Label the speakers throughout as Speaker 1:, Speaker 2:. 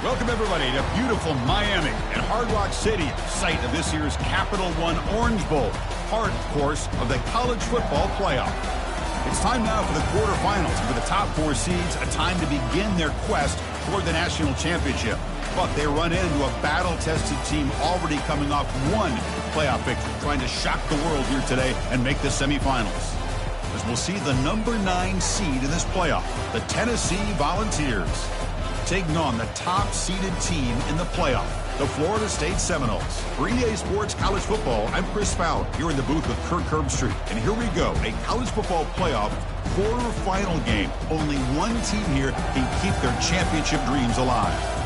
Speaker 1: Welcome, everybody, to beautiful Miami and Hard Rock Stadium, site of this year's Capital One Orange Bowl, part, of course, of the college football playoff. It's time now for the quarterfinals, and for the top four seeds, a time to begin their quest toward the national championship. But they run into a battle-tested team already coming off one playoff victory, trying to shock the world here today and make the semifinals. As we'll see the number 9 seed in this playoff, the Tennessee Volunteers, taking on the top-seeded team in the playoff, the Florida State Seminoles. For EA Sports College Football, I'm Chris Fowler, here in the booth with Kirk Herbstreit. And here we go, a college football playoff quarterfinal game. Only one team here can keep their championship dreams alive.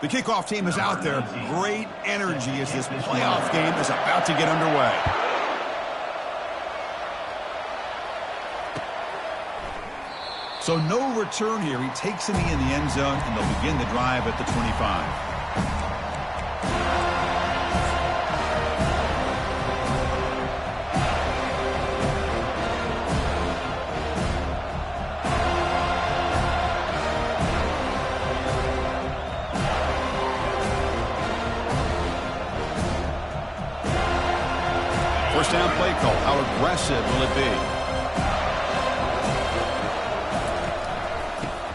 Speaker 1: The kickoff team is out there. Great energy as this playoff game is about to get underway. So no return here. He takes it in the end zone, and they'll begin the drive at the 25. First down play call. How aggressive will it be?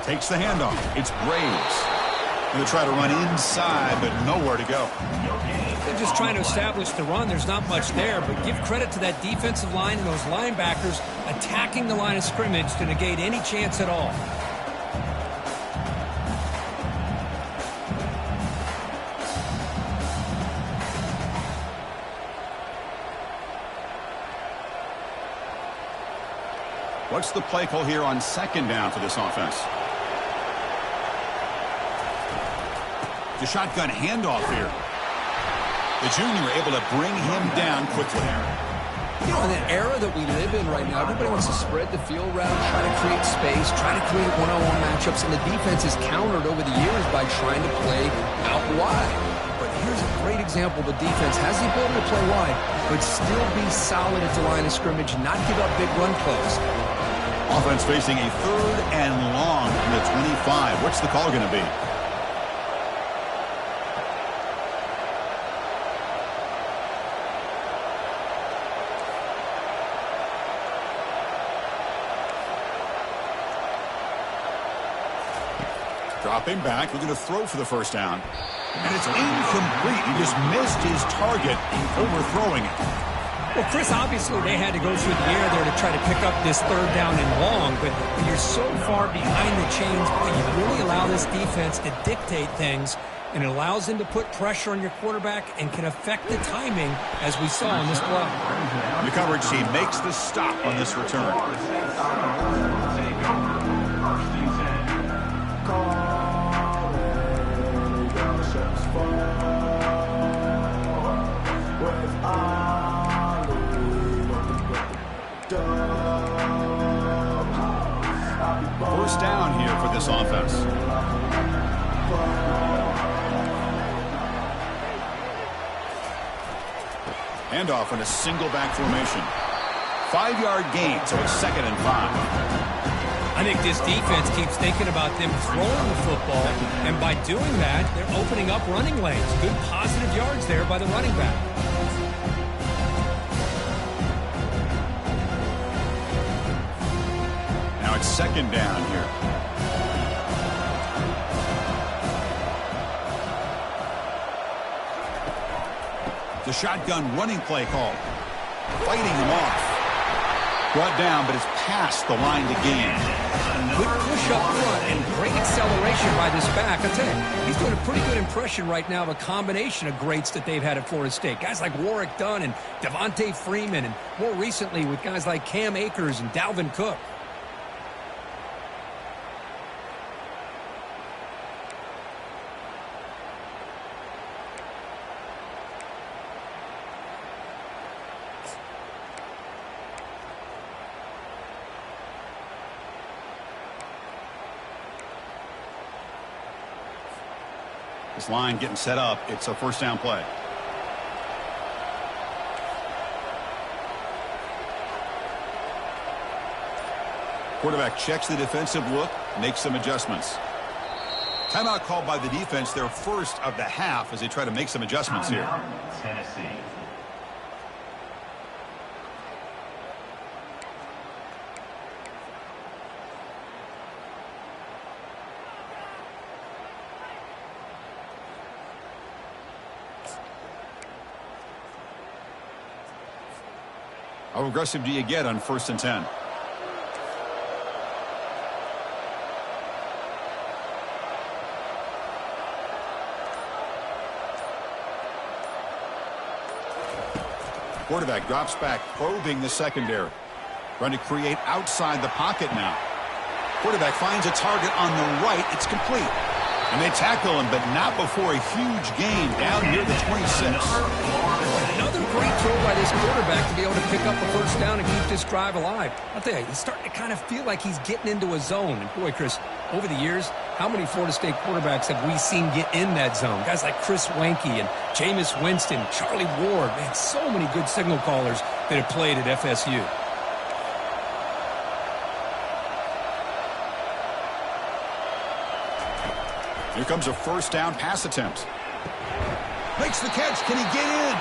Speaker 1: Takes the handoff. It's Braves. Going to try to run inside, but nowhere to go.
Speaker 2: They're just trying to establish the run. There's not much there, but give credit to that defensive line and those linebackers attacking the line of scrimmage to negate any chance at all.
Speaker 1: What's the play call here on second down for this offense? The shotgun handoff here. The junior able to bring him down quickly.
Speaker 3: You know, in the era that we live in right now, everybody wants to spread the field around, try to create space, try to create one-on-one matchups, and the defense is countered over the years by trying to play out wide. But here's a great example. The defense has the ability to play wide, but still be solid at the line of scrimmage, not give up big run plays.
Speaker 1: Offense facing a third and long from the 25. What's the call going to be? Dropping back, we're going to throw for the first down. And it's incomplete. He just missed his target, overthrowing it.
Speaker 2: Well, Chris, obviously they had to go through the air there to try to pick up this third down and long, but when you're so far behind the chains, you really allow this defense to dictate things, and it allows them to put pressure on your quarterback and can affect the timing, as we saw on this play.
Speaker 1: The coverage team makes the stop on this return. First down here for this offense. Handoff in a single back formation. 5-yard gain, so it's 2nd and 5.
Speaker 2: I think this defense keeps thinking about them throwing the football, and by doing that, they're opening up running lanes. Good positive yards there by the running back.
Speaker 1: Now it's 2nd down here. The shotgun running play call. Fighting him off. Brought down, but it's past the line to gain.
Speaker 2: Good push up front and great acceleration by this back. I tell you, he's doing a pretty good impression right now of a combination of greats that they've had at Florida State. Guys like Warwick Dunn and Devontae Freeman, and more recently with guys like Cam Akers and Dalvin Cook.
Speaker 1: This line getting set up. It's a first down play. Quarterback checks the defensive look, makes some adjustments. Timeout called by the defense, their first of the half, as they try to make some adjustments here.
Speaker 4: Tennessee.
Speaker 1: How aggressive do you get on 1st and 10? Quarterback drops back, probing the secondary. Trying to create outside the pocket now. Quarterback finds a target on the right. It's complete. And they tackle him, but not before a huge gain down near the 26.
Speaker 2: Another great throw by this quarterback to be able to pick up a first down and keep this drive alive. I'll tell you, he's starting to kind of feel like he's getting into a zone. And boy, Chris, over the years, how many Florida State quarterbacks have we seen get in that zone? Guys like Chris Wanke and Jameis Winston, Charlie Ward. Man, so many good signal callers that have played at FSU.
Speaker 1: Here comes a first down pass attempt. Makes the catch. Can he get in?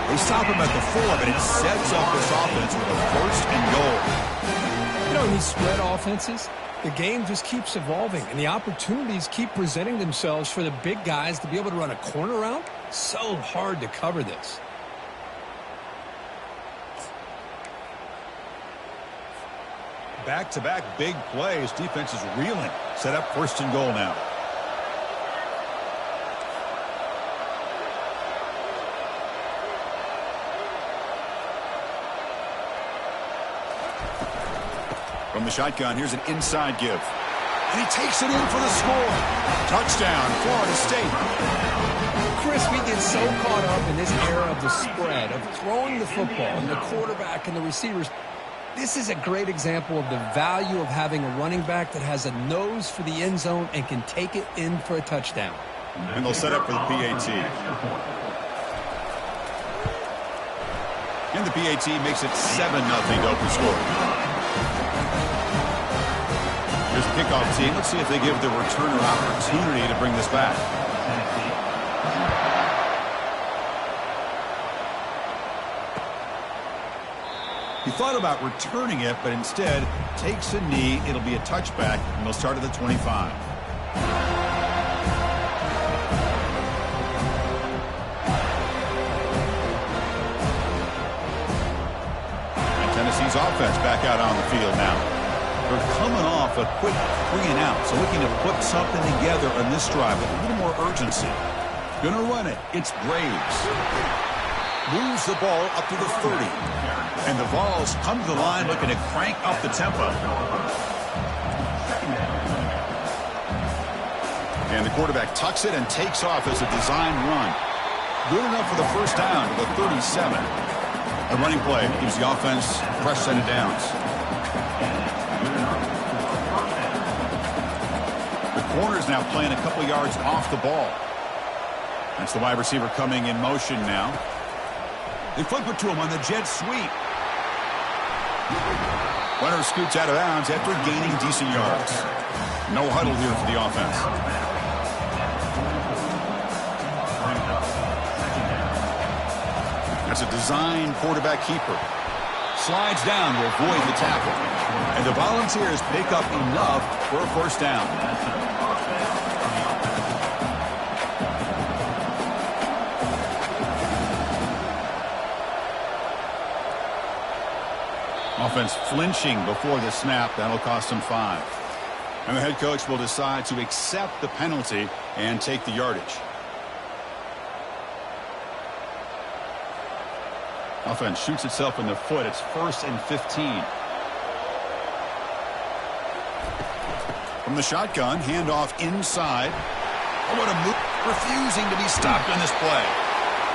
Speaker 1: They stop him at the 4, but it sets up this offense with a first and goal.
Speaker 2: You know, in these spread offenses, the game just keeps evolving, and the opportunities keep presenting themselves for the big guys to be able to run a corner route. So hard to cover this.
Speaker 1: Back-to-back big plays. Defense is reeling. Set up 1st and goal now. From the shotgun, here's an inside give. And he takes it in for the score. Touchdown, Florida State.
Speaker 2: Chris, we get so caught up in this era of the spread, of throwing the football, and the quarterback and the receivers. This is a great example of the value of having a running back that has a nose for the end zone and can take it in for a touchdown.
Speaker 1: And they'll set up for the PAT. And the PAT makes it 7-0 to open score. Here's the kickoff team. Let's see if they give the returner opportunity to bring this back. He thought about returning it, but instead takes a knee. It'll be a touchback, and they'll start at the 25. And Tennessee's offense back out on the field now. They're coming off a quick 3-and-out, so looking to put something together on this drive with a little more urgency. Gonna run it. It's Graves. Moves the ball up to the 30. And the Vols come to the line looking to crank up the tempo. And the quarterback tucks it and takes off as a design run. Good enough for the first down to the 37. The running play gives the offense a fresh set of downs. The corner's now playing a couple yards off the ball. That's the wide receiver coming in motion now. They flip it to him on the jet sweep. Runner scoots out of bounds after gaining decent yards. No huddle here for the offense. That's a design quarterback keeper. Slides down to avoid the tackle. And the Volunteers pick up enough for a first down. Offense flinching before the snap. That'll cost them 5. And the head coach will decide to accept the penalty and take the yardage. Offense shoots itself in the foot. It's 1st and 15. From the shotgun, handoff inside. Oh, what a move. Refusing to be stopped on this play.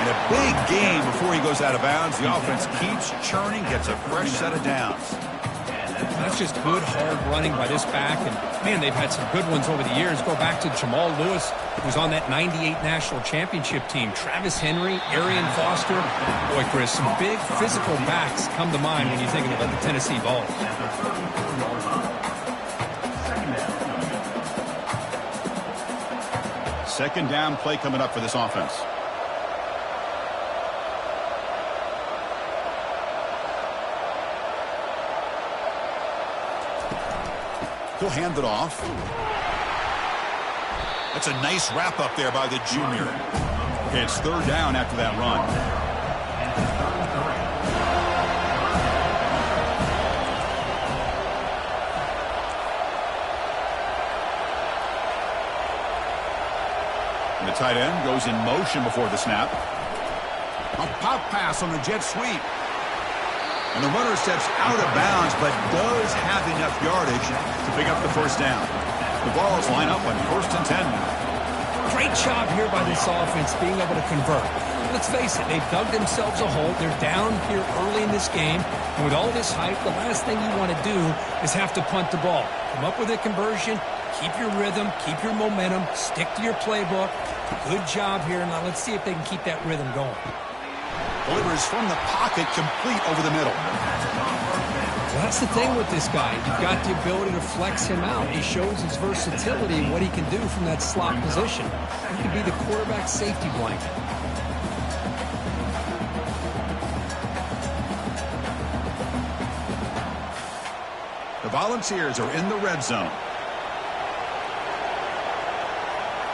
Speaker 1: And a big gain before he goes out of bounds. The offense keeps churning, gets a fresh set of downs.
Speaker 2: That's just good, hard running by this back. And, man, they've had some good ones over the years. Go back to Jamal Lewis, who was on that 98 National Championship team. Travis Henry, Arian Foster. Boy, Chris, some big physical backs come to mind when you're thinking about the Tennessee Vols.
Speaker 1: Second down play coming up for this offense. He'll hand it off. That's a nice wrap up there by the junior. Okay, it's third down after that run. The tight end goes in motion before the snap. A pop pass on the jet sweep. And the runner steps out of bounds, but does have enough yardage to pick up the first down. The Vols line up on 1st and 10 now.
Speaker 2: Great job here by this offense being able to convert. Let's face it, they've dug themselves a hole. They're down here early in this game. And with all this hype, the last thing you want to do is have to punt the ball. Come up with a conversion. Keep your rhythm, keep your momentum, stick to your playbook. Good job here. Now let's see if they can keep that rhythm going.
Speaker 1: Delivers from the pocket, complete over the middle.
Speaker 2: Well, that's the thing with this guy. You've got the ability to flex him out. He shows his versatility and what he can do from that slot position. He could be the quarterback safety blanket.
Speaker 1: The Volunteers are in the red zone.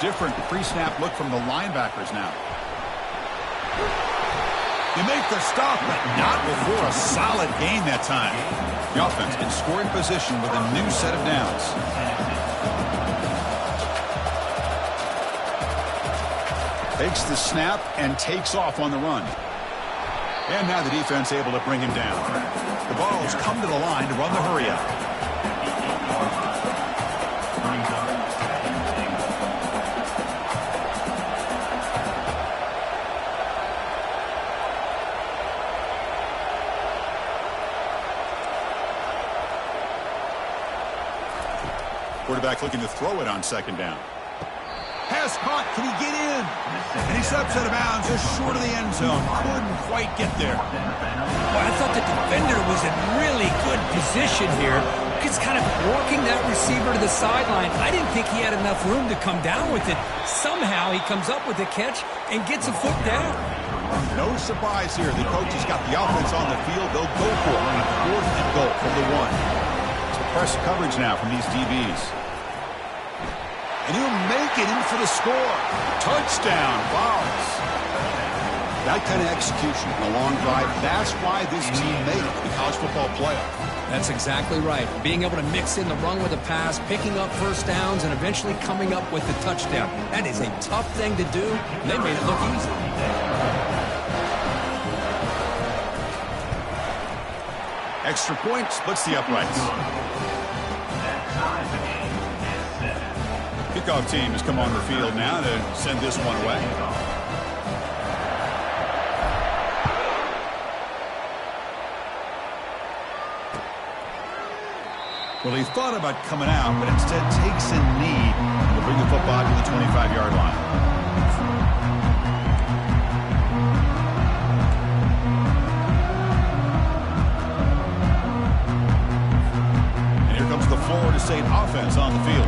Speaker 1: Different pre-snap look from the linebackers now. They make the stop, but not before a solid gain that time. The offense in scoring position with a new set of downs. Takes the snap and takes off on the run. And now the defense able to bring him down. The Vols come to the line to run the hurry up. Quarterback looking to throw it on second down. Pass caught. Can he get in? And he steps out of bounds just short of the end zone. Couldn't quite get there.
Speaker 2: Well, I thought the defender was in really good position here. He's kind of walking that receiver to the sideline. I didn't think he had enough room to come down with it. Somehow he comes up with the catch and gets a foot down.
Speaker 1: No surprise here. The coach has got the offense on the field. They'll go for it on 4th and goal from the 1. So press coverage now from these DBs. And he'll make it in for the score. Touchdown, Vols. That kind of execution, a long drive, that's why this team made the college football playoff.
Speaker 2: That's exactly right. Being able to mix in the run with the pass, picking up first downs, and eventually coming up with the touchdown. That is a tough thing to do, and they made it look easy.
Speaker 1: Extra point splits the uprights. Kickoff team has come on the field now to send this one away. Well, he thought about coming out, but instead takes a knee to bring the football to the 25-yard line. And here comes the Florida State offense on the field.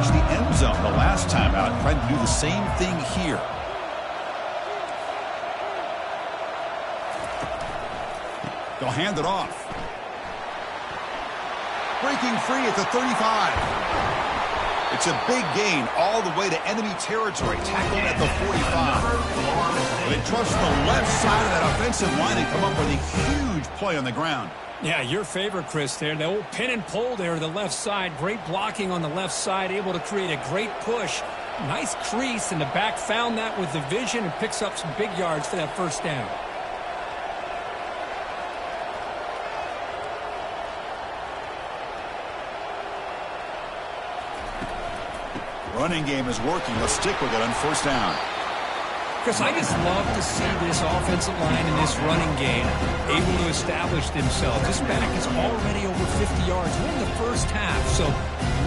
Speaker 1: The end zone the last time out, trying to do the same thing here. They'll hand it off. Breaking free at the 35. It's a big gain all the way to enemy territory, tackled at the 45. They trust the left side of that offensive line and come up with a huge play on the ground.
Speaker 2: Yeah, your favorite, Chris, there. The old pin and pull there to the left side. Great blocking on the left side, able to create a great push. Nice crease, and the back found that with the vision and picks up some big yards for that first down.
Speaker 1: Running game is working. Let's stick with it on 1st down.
Speaker 2: Chris, I just love to see this offensive line and this running game able to establish themselves. This back is already over 50 yards. We're in the first half, so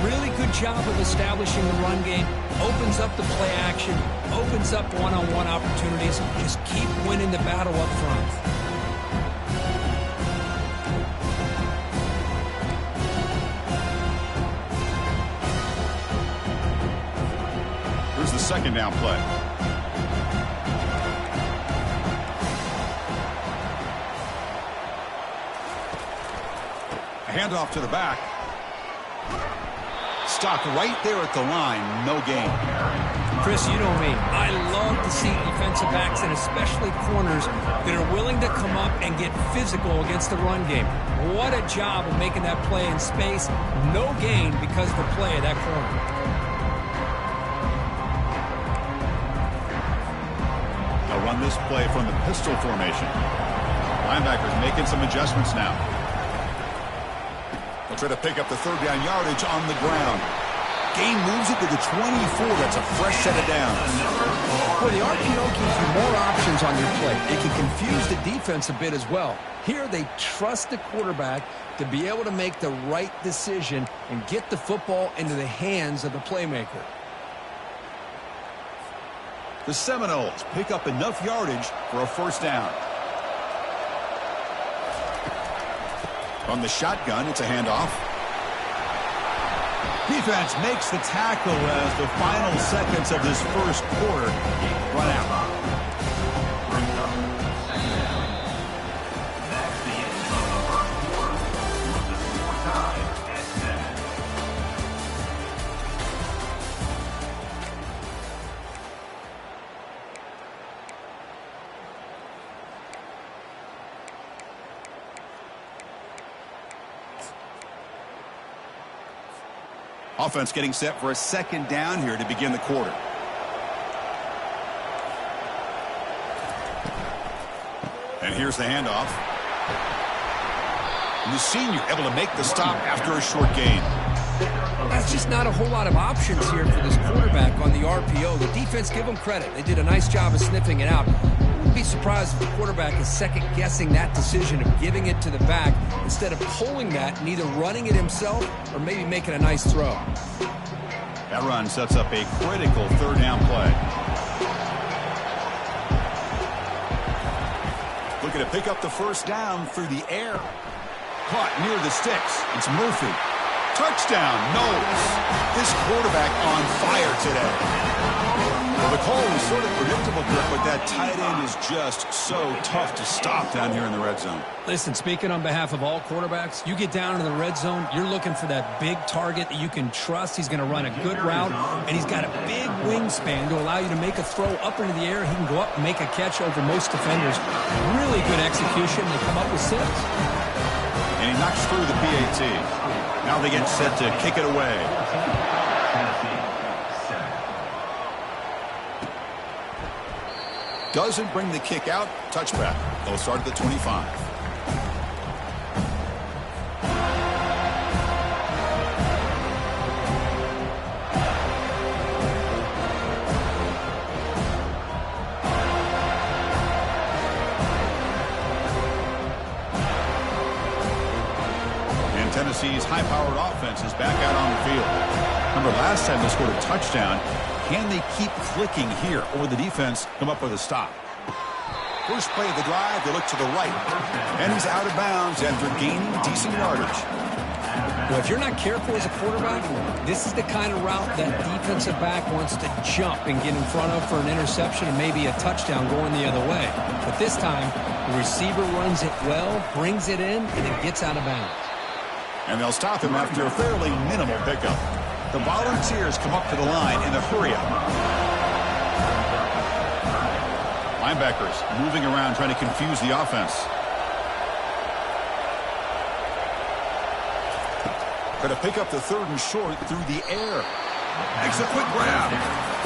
Speaker 2: really good job of establishing the run game. Opens up the play action, opens up one-on-one opportunities. Just keep winning the battle up front.
Speaker 1: Here's the second down play. A handoff to the back. Stopped right there at the line. No gain.
Speaker 2: Chris, you know me. I love to see defensive backs and especially corners that are willing to come up and get physical against the run game. What a job of making that play in space. No gain because of the play of that corner.
Speaker 1: They'll run this play from the pistol formation. Linebackers making some adjustments now. They'll try to pick up the third down yardage on the ground. Gain moves it to the 24. That's a fresh set of downs.
Speaker 3: Well, the RPO gives you more options on your play. It can confuse the defense a bit as well. Here they trust the quarterback to be able to make the right decision and get the football into the hands of the playmaker.
Speaker 1: The Seminoles pick up enough yardage for a first down. From the shotgun, it's a handoff. Defense makes the tackle as the final seconds of this first quarter run out. Offense getting set for a second down here to begin the quarter. And here's the handoff. And the senior able to make the stop after a short gain.
Speaker 3: That's just not a whole lot of options here for this quarterback on the RPO. The defense, give them credit. They did a nice job of sniffing it out. Wouldn't be surprised if the quarterback is second-guessing that decision of giving it to the back instead of pulling that and either running it himself or maybe making a nice throw.
Speaker 1: That run sets up a critical third down play. Looking to pick up the first down through the air. Caught near the sticks. It's Murphy. Touchdown, Knowles. This quarterback on fire today. Well, the call was sort of predictable, Kirk, but that tight end is just so tough to stop down here in the red zone.
Speaker 2: Listen, speaking on behalf of all quarterbacks, you get down in the red zone, you're looking for that big target that you can trust. He's going to run a good route, and he's got a big wingspan to allow you to make a throw up into the air. He can go up and make a catch over most defenders. Really good execution. They come up with 6.
Speaker 1: And he knocks through the PAT. Now they get set to kick it away. Doesn't bring the kick out. Touchback. They'll start at the 25. Tennessee's high-powered offense is back out on the field. Remember, last time they scored a touchdown. Can they keep clicking here, or the defense come up with a stop? First play of the drive, they look to the right. And he's out of bounds after gaining decent yardage.
Speaker 2: Well, if you're not careful as a quarterback, this is the kind of route that defensive back wants to jump and get in front of for an interception and maybe a touchdown going the other way. But this time, the receiver runs it well, brings it in, and it gets out of bounds.
Speaker 1: And they'll stop him after a fairly minimal pickup. The Volunteers come up to the line in a hurry-up. Linebackers moving around trying to confuse the offense. Going to pick up the third and short through the air. Makes a quick grab.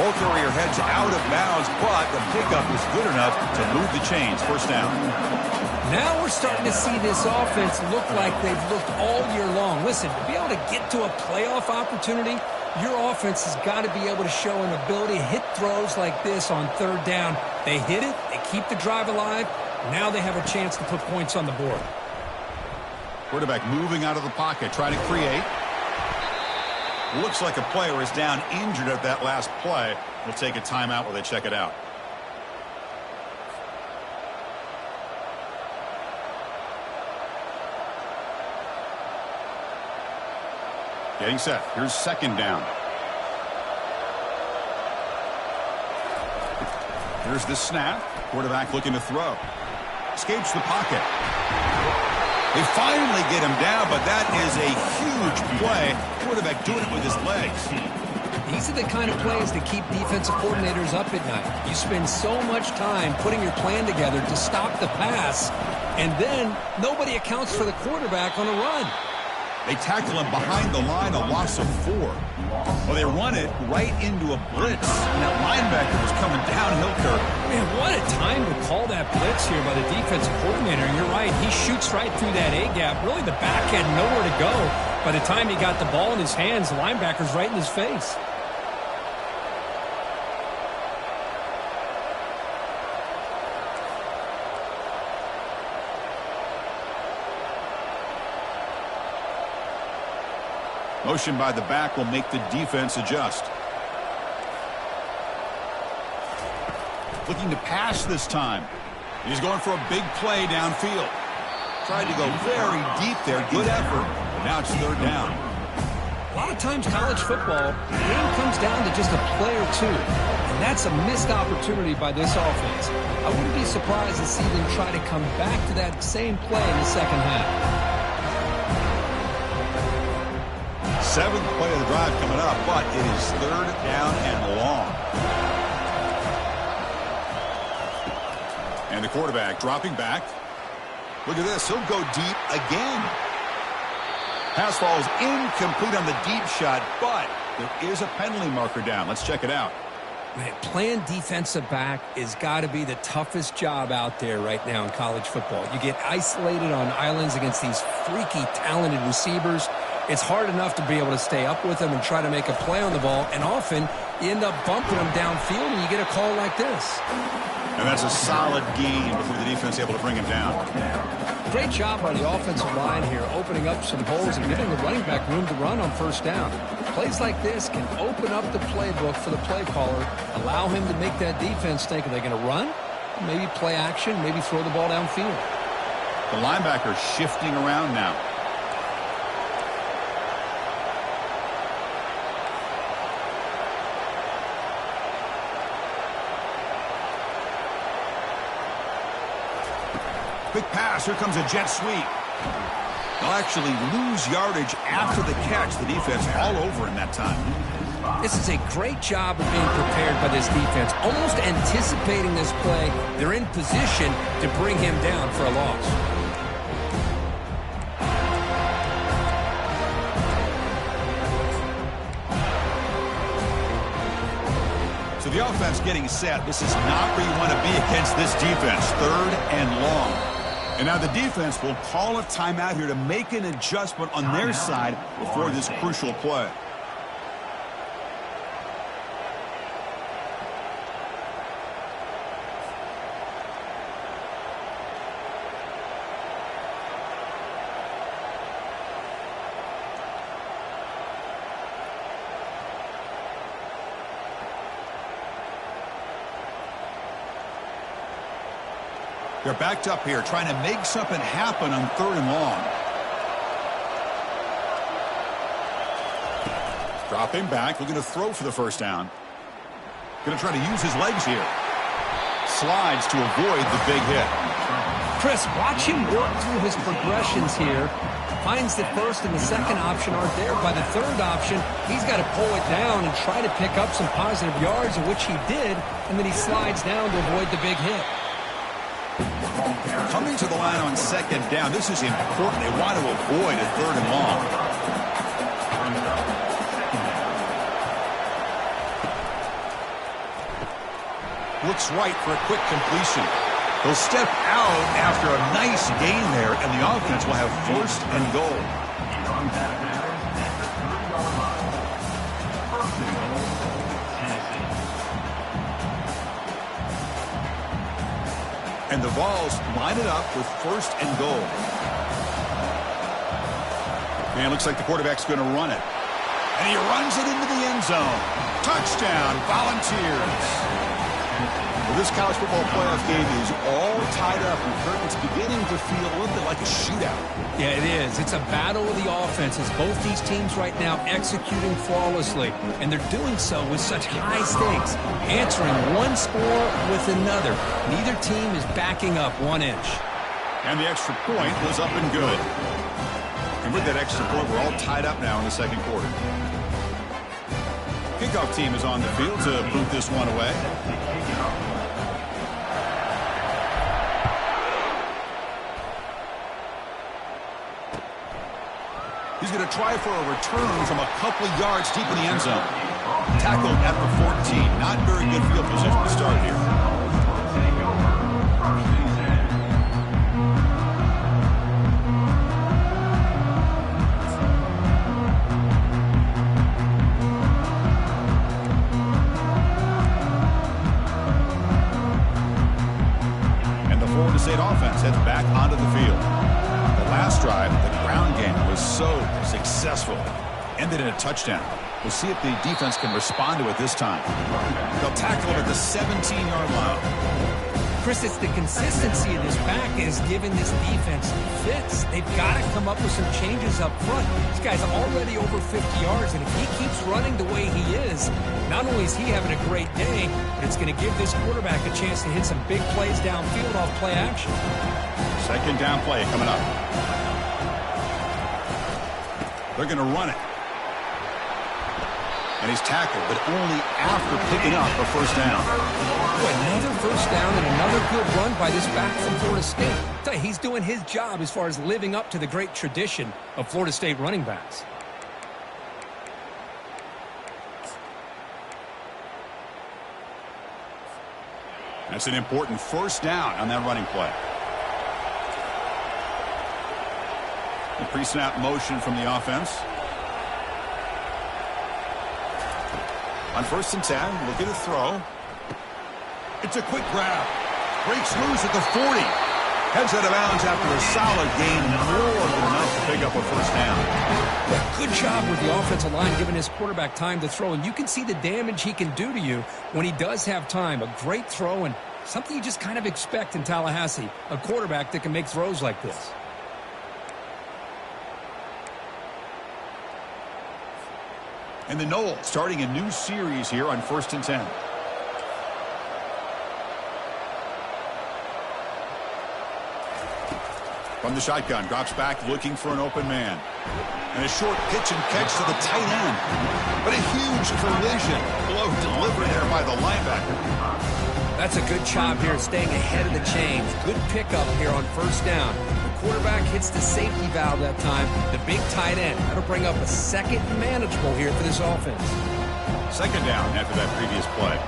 Speaker 1: Ball carrier heads out of bounds, but the pickup was good enough to move the chains. First down.
Speaker 2: Now we're starting to see this offense look like they've looked all year long. Listen, to be able to get to a playoff opportunity, Your offense has got to be able to show an ability to hit throws like this on third down. They hit it, they keep the drive alive. Now they have a chance to put points on the board.
Speaker 1: Quarterback moving out of the pocket, trying to create. Looks like a player is down injured at that last play. We'll take a timeout while they check it out. Getting set. Here's second down. Here's the snap. Quarterback looking to throw. Escapes the pocket. They finally get him down, but that is a huge play. Quarterback doing it with his legs.
Speaker 2: These are the kind of plays that keep defensive coordinators up at night. You spend so much time putting your plan together to stop the pass, and then nobody accounts for the quarterback on a run.
Speaker 1: They tackle him behind the line, a loss of 4. Well, they run it right into a blitz, and that linebacker was coming downhill, Kirk.
Speaker 2: Man, what a time to call that blitz here by the defensive coordinator. And you're right, he shoots right through that A-gap. Really, the back had nowhere to go. By the time he got the ball in his hands, the linebacker's right in his face.
Speaker 1: Motion by the back will make the defense adjust. Looking to pass this time. He's going for a big play downfield. Tried to go very deep there. Good effort. But now it's third down.
Speaker 2: A lot of times college football, the game comes down to just a play or two. And that's a missed opportunity by this offense. I wouldn't be surprised to see them try to come back to that same play in the second half.
Speaker 1: 7th play of the drive coming up, but it is third down and long. And the quarterback dropping back. Look at this. He'll go deep again. Pass falls incomplete on the deep shot, but there is a penalty marker down. Let's check it out.
Speaker 2: Man, playing defensive back has got to be the toughest job out there right now in college football. You get isolated on islands against these freaky, talented receivers. It's hard enough to be able to stay up with them and try to make a play on the ball, and often you end up bumping them downfield and you get a call like this.
Speaker 1: And that's a solid gain before the defense able to bring him down.
Speaker 2: Great job by the offensive line here, opening up some holes and giving the running back room to run on first down. Plays like this can open up the playbook for the play caller, allow him to make that defense think, are they going to run? Maybe play action, maybe throw the ball downfield.
Speaker 1: The linebacker shifting around now. Quick pass. Here comes a jet sweep. They'll actually lose yardage after the catch. The defense all over him that time.
Speaker 2: This is a great job of being prepared by this defense. Almost anticipating this play, they're in position to bring him down for a loss.
Speaker 1: So the offense getting set. This is not where you want to be against this defense. Third and long. And now the defense will call a timeout here to make an adjustment on their side before this crucial play. They're backed up here, trying to make something happen on third and long. Dropping back, looking to throw for the first down. Going to try to use his legs here. Slides to avoid the big hit.
Speaker 2: Chris, watch him work through his progressions here. Finds the first and the second option aren't there. By the third option, he's got to pull it down and try to pick up some positive yards, of which he did, and then he slides down to avoid the big hit.
Speaker 1: Coming to the line on second down, this is important. They want to avoid a third and long. Looks right for a quick completion. He'll step out after a nice gain there, and the offense will have first and goal. And the Vols line it up with 1st and goal. And looks like the quarterback's going to run it. And he runs it into the end zone. Touchdown, Volunteers. Well, this college football playoff game is all tied up. It's beginning to feel a little bit like a shootout.
Speaker 2: Yeah, it is. It's a battle of the offenses. Both these teams right now executing flawlessly, and they're doing so with such high stakes, answering one score with another. Neither team is backing up 1 inch.
Speaker 1: And the extra point was up and good. And with that extra point, we're all tied up now in the second quarter. Kickoff team is on the field to boot this one away. He's going to try for a return from a couple of yards deep in the end zone. Tackled at the 14. Not very good field position to start here. And the Florida State offense heads back onto the field. Last drive, the ground game was so successful. Ended in a touchdown. We'll see if the defense can respond to it this time. They'll tackle it at the 17-yard line.
Speaker 2: Chris, it's the consistency of this back is giving this defense fits. They've got to come up with some changes up front. This guy's already over 50 yards, and if he keeps running the way he is, not only is he having a great day, but it's going to give this quarterback a chance to hit some big plays downfield off play action.
Speaker 1: Second down play coming up. They're going to run it. And he's tackled, but only after picking up a first down.
Speaker 2: Another first down and another good run by this back from Florida State. I tell you, he's doing his job as far as living up to the great tradition of Florida State running backs.
Speaker 1: That's an important first down on that running play. The pre-snap motion from the offense. On 1st and 10, look at the throw. It's a quick grab. Breaks loose at the 40. Heads out of bounds after a solid gain, more than enough to pick up a first down.
Speaker 2: Good job with the offensive line giving his quarterback time to throw, and you can see the damage he can do to you when he does have time. A great throw and something you just kind of expect in Tallahassee, a quarterback that can make throws like this.
Speaker 1: And the Noles starting a new series here on 1st and 10. From the shotgun, drops back looking for an open man. And a short pitch and catch to the tight end. But a huge collision. Blow delivered there by the linebacker.
Speaker 2: That's a good job here staying ahead of the chains. Good pickup here on first down. The quarterback hits the safety valve that time. The big tight end. That'll bring up a second manageable here for this offense.
Speaker 1: Second down after that previous play.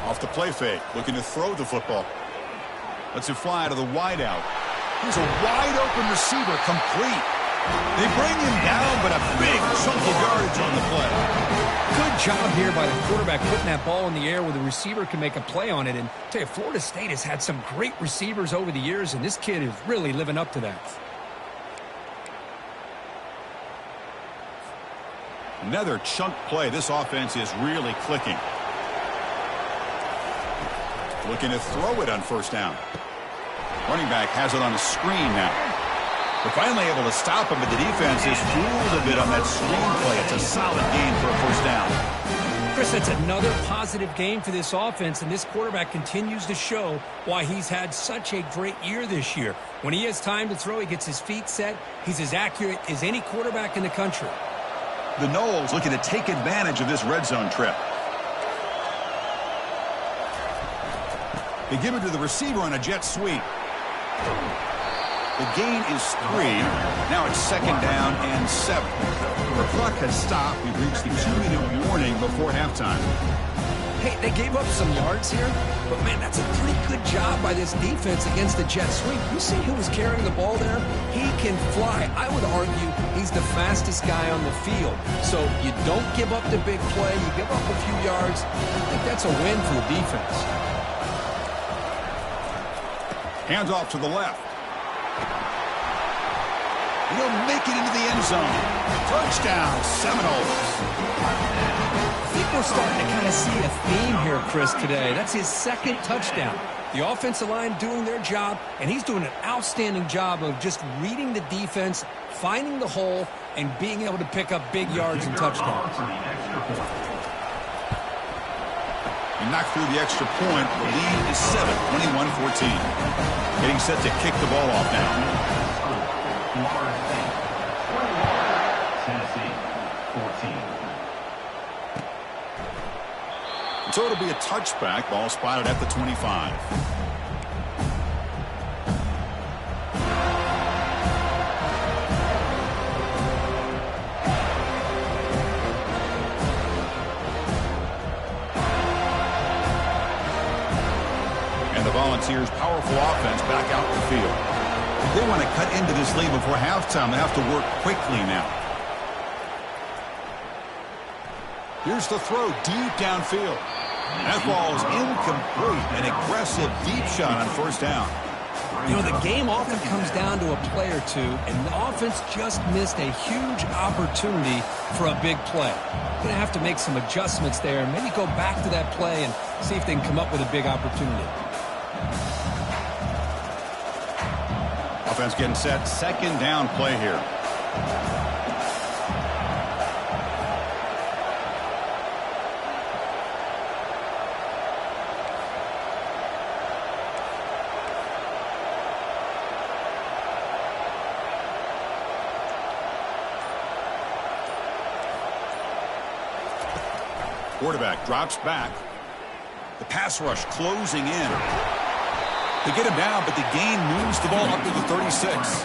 Speaker 1: Off the play fake. Looking to throw the football. Lets it fly to the wideout. Here's a wide-open receiver, complete. They bring him down, but a big chunk of yardage on the play.
Speaker 2: Good job here by the quarterback putting that ball in the air where the receiver can make a play on it. And I tell you, Florida State has had some great receivers over the years, and this kid is really living up to that.
Speaker 1: Another chunk play. This offense is really clicking. Looking to throw it on first down. Running back has it on a screen now. They're finally able to stop him, but the defense is fooled a bit on that screen play. It's a solid gain for a first down.
Speaker 2: Chris, that's another positive game for this offense, and this quarterback continues to show why he's had such a great year this year. When he has time to throw, he gets his feet set. He's as accurate as any quarterback in the country.
Speaker 1: The Noles looking to take advantage of this red zone trip. They give it to the receiver on a jet sweep. The gain is 3. Now it's second down and 7. The clock has stopped. We've reached the 2-minute warning before halftime.
Speaker 3: Hey, they gave up some yards here, but, man, that's a pretty good job by this defense against the jet sweep. You see who was carrying the ball there? He can fly. I would argue he's the fastest guy on the field. So you don't give up the big play. You give up a few yards. I think that's a win for the defense.
Speaker 1: Hands off to the left. He'll make it into the end zone. Touchdown, Seminoles.
Speaker 2: I think we're starting to kind of see a theme here, Chris, today. That's his second touchdown. The offensive line doing their job, and he's doing an outstanding job of just reading the defense, finding the hole, and being able to pick up big yards and touchdowns.
Speaker 1: He knocked through the extra point. The lead is 7, 21-14. Getting set to kick the ball off now. So it'll be a touchback. Ball spotted at the 25. And the Volunteers' powerful offense back out in the field. They want to cut into this lead before halftime. They have to work quickly now. Here's the throw deep downfield. That ball is incomplete. An aggressive deep shot on first down.
Speaker 2: You know, the game often comes down to a play or two, and the offense just missed a huge opportunity for a big play. Going to have to make some adjustments there and maybe go back to that play and see if they can come up with a big opportunity.
Speaker 1: Offense getting set. Second down play here. Quarterback drops back. The pass rush closing in. They get him down, but the gain moves the ball up to the 36.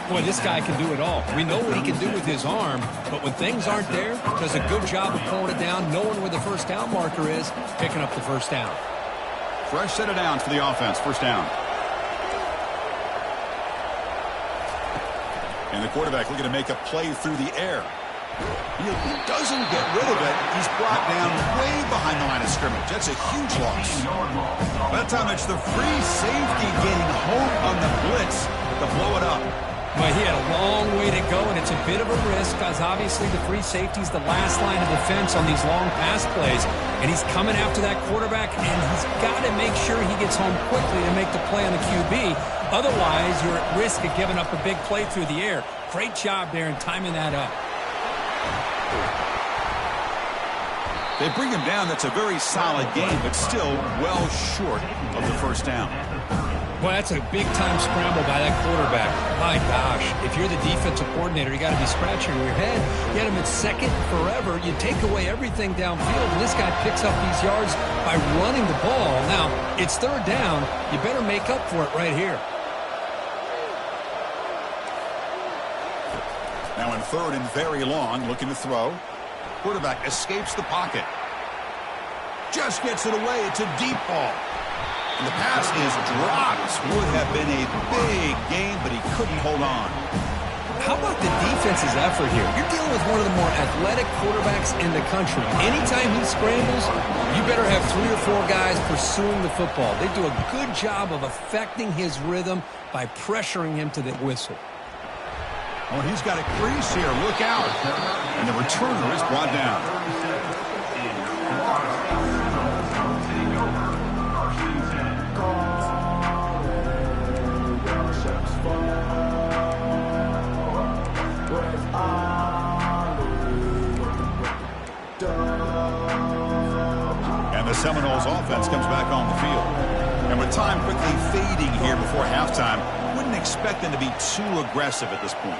Speaker 2: Boy, this guy can do it all. We know what he can do with his arm, but when things aren't there, does a good job of pulling it down, knowing where the first down marker is, picking up the first down.
Speaker 1: Fresh set of downs for the offense. First down. And the quarterback looking to make a play through the air. He doesn't get rid of it. He's brought down way behind the line of scrimmage. That's a huge loss. By that time, it's the free safety getting home on the blitz to blow it up.
Speaker 2: Well, he had a long way to go, and it's a bit of a risk because obviously the free safety is the last line of defense on these long pass plays, and he's coming after that quarterback, and he's got to make sure he gets home quickly to make the play on the QB. Otherwise, you're at risk of giving up a big play through the air. Great job there in timing that up.
Speaker 1: They bring him down. That's a very solid game, but still well short of the first down.
Speaker 2: Well, that's a big-time scramble by that quarterback. My gosh, if you're the defensive coordinator, you got to be scratching your head. You had him at second forever. You take away everything downfield, and this guy picks up these yards by running the ball. Now, it's third down. You better make up for it right here.
Speaker 1: Now in third and very long, looking to throw. Quarterback escapes the pocket. Just gets it away. It's a deep ball. And the pass is dropped. Would have been a big game, but he couldn't hold on.
Speaker 2: How about the defense's effort here? You're dealing with one of the more athletic quarterbacks in the country. Anytime he scrambles, you better have 3 or 4 guys pursuing the football. They do a good job of affecting his rhythm by pressuring him to the whistle.
Speaker 1: Oh, he's got a crease here. Look out. And the returner is brought down. And the Seminoles offense comes back on the field. And with time quickly fading here before halftime, wouldn't expect them to be too aggressive at this point.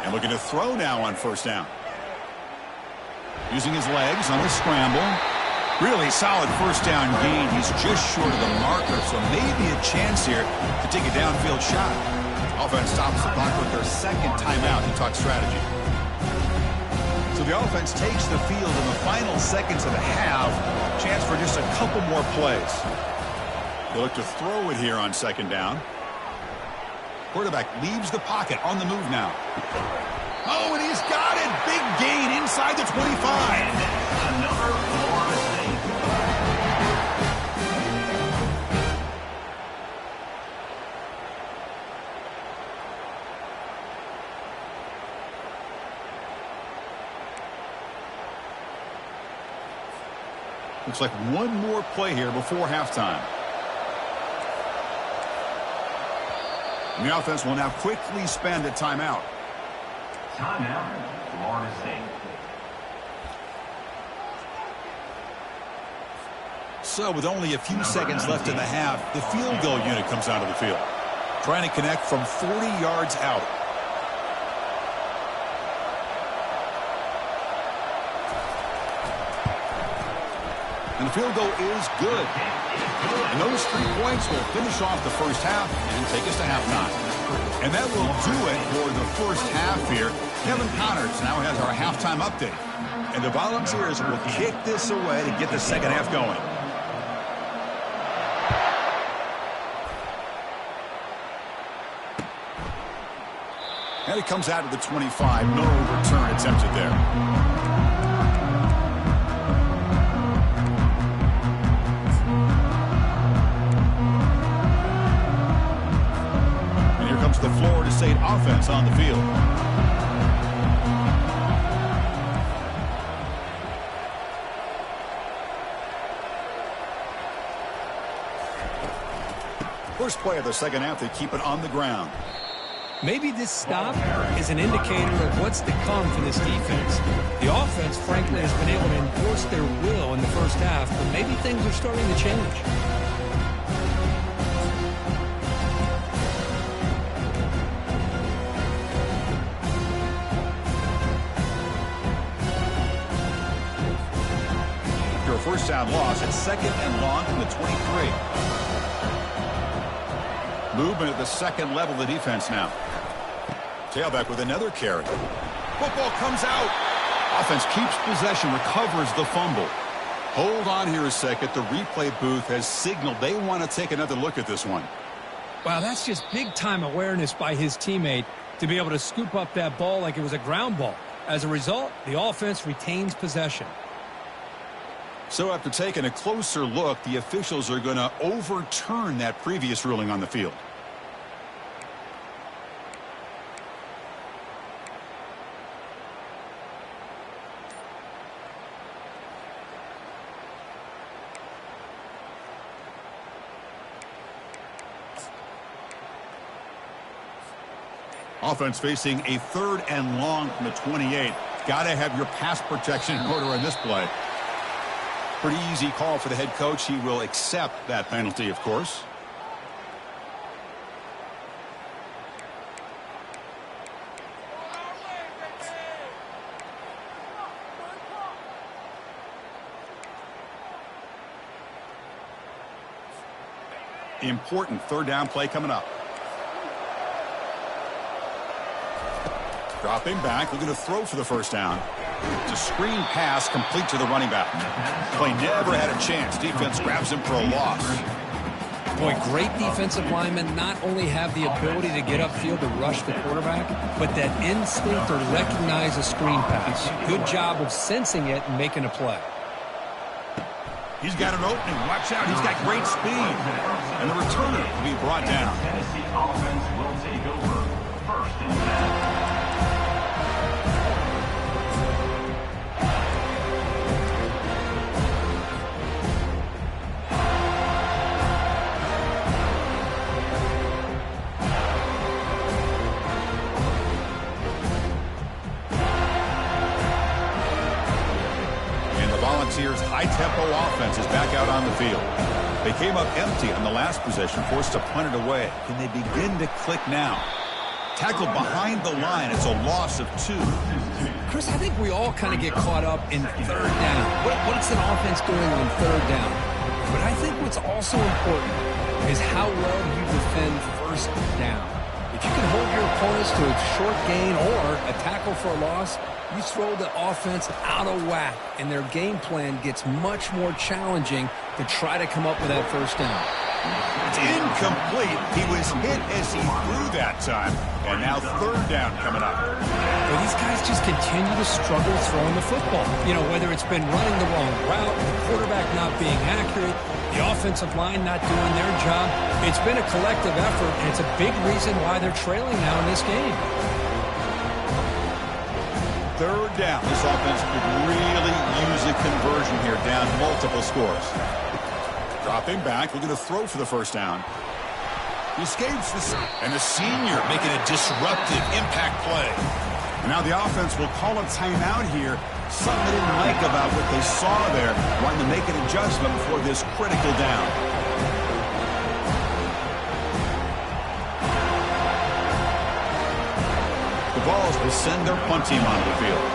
Speaker 1: And looking to throw now on first down. Using his legs on the scramble. Really solid first down gain. He's just short of the marker, so maybe a chance here to take a downfield shot. Offense stops the clock with their second timeout to talk strategy. So the offense takes the field in the final seconds of the half. Chance for just a couple more plays. They look to throw it here on second down. Quarterback leaves the pocket on the move now. Oh, and he's got it. Big gain inside the 25.
Speaker 4: Another Florida State.
Speaker 1: Looks like one more play here before halftime. And the offense will now quickly spend a timeout.
Speaker 4: Timeout, Florida State.
Speaker 1: So with only a few seconds left in the half, the field goal unit comes onto the field, trying to connect from 40 yards out. And the field goal is good. And those 3 points will finish off the first half and take us to halftime. And that will do it for the first half here. Kevin Connors now has our halftime update. And the Volunteers will kick this away to get the second half going. And it comes out of the 25. No return attempted there. The Florida State offense on the field. First play of the second half, they keep it on the ground.
Speaker 2: Maybe this stop is an indicator of what's to come for this defense. The offense, frankly, has been able to enforce their will in the first half, but maybe things are starting to change.
Speaker 1: First down loss at second and long from the 23. Movement at the second level of the defense now. Tailback with another carry. Football comes out. Offense keeps possession, recovers the fumble. Hold on here a second. The replay booth has signaled they want to take another look at this one.
Speaker 2: Wow, that's just big-time awareness by his teammate to be able to scoop up that ball like it was a ground ball. As a result, the offense retains possession.
Speaker 1: So after taking a closer look, the officials are going to overturn that previous ruling on the field. Offense facing a third and long from the 28. Got to have your pass protection in order in this play. Pretty easy call for the head coach. He will accept that penalty, of course. Important third down play coming up. Dropping back, looking to throw for the first down. It's a screen pass complete to the running back. Play never had a chance. Defense grabs him for a loss.
Speaker 2: Boy, great defensive linemen not only have the ability to get upfield to rush the quarterback, but that instinct to recognize a screen pass. Good job of sensing it and making a play.
Speaker 1: He's got an opening. Watch out. He's got great speed. And the returner will be brought down.
Speaker 4: Tennessee offense will take over. First and 10.
Speaker 1: Volunteers' high-tempo offense is back out on the field. They came up empty on the last possession, forced to punt it away. Can they begin to click now? Tackled behind the line. It's a loss of 2.
Speaker 3: Chris, I think we all kind of get caught up in third down. What's an offense doing on third down? But I think what's also important is how well you defend first down. If you can hold your opponents to a short gain or a tackle for a loss, you throw the offense out of whack, and their game plan gets much more challenging to try to come up with that first down.
Speaker 1: It's incomplete. He was hit as he threw that time. And now third down coming up.
Speaker 2: Well, these guys just continue to struggle throwing the football. You know, whether it's been running the wrong route, the quarterback not being accurate, the offensive line not doing their job. It's been a collective effort, and it's a big reason why they're trailing now in this game.
Speaker 1: Third down. This offense could really use a conversion here, down multiple scores. Dropping back, looking to throw for the first down. He escapes and the senior making a disruptive impact play. And now the offense will call a timeout here. Something they didn't like about what they saw there. Wanting to make an adjustment for this critical down. The Vols will send their punt team onto the field.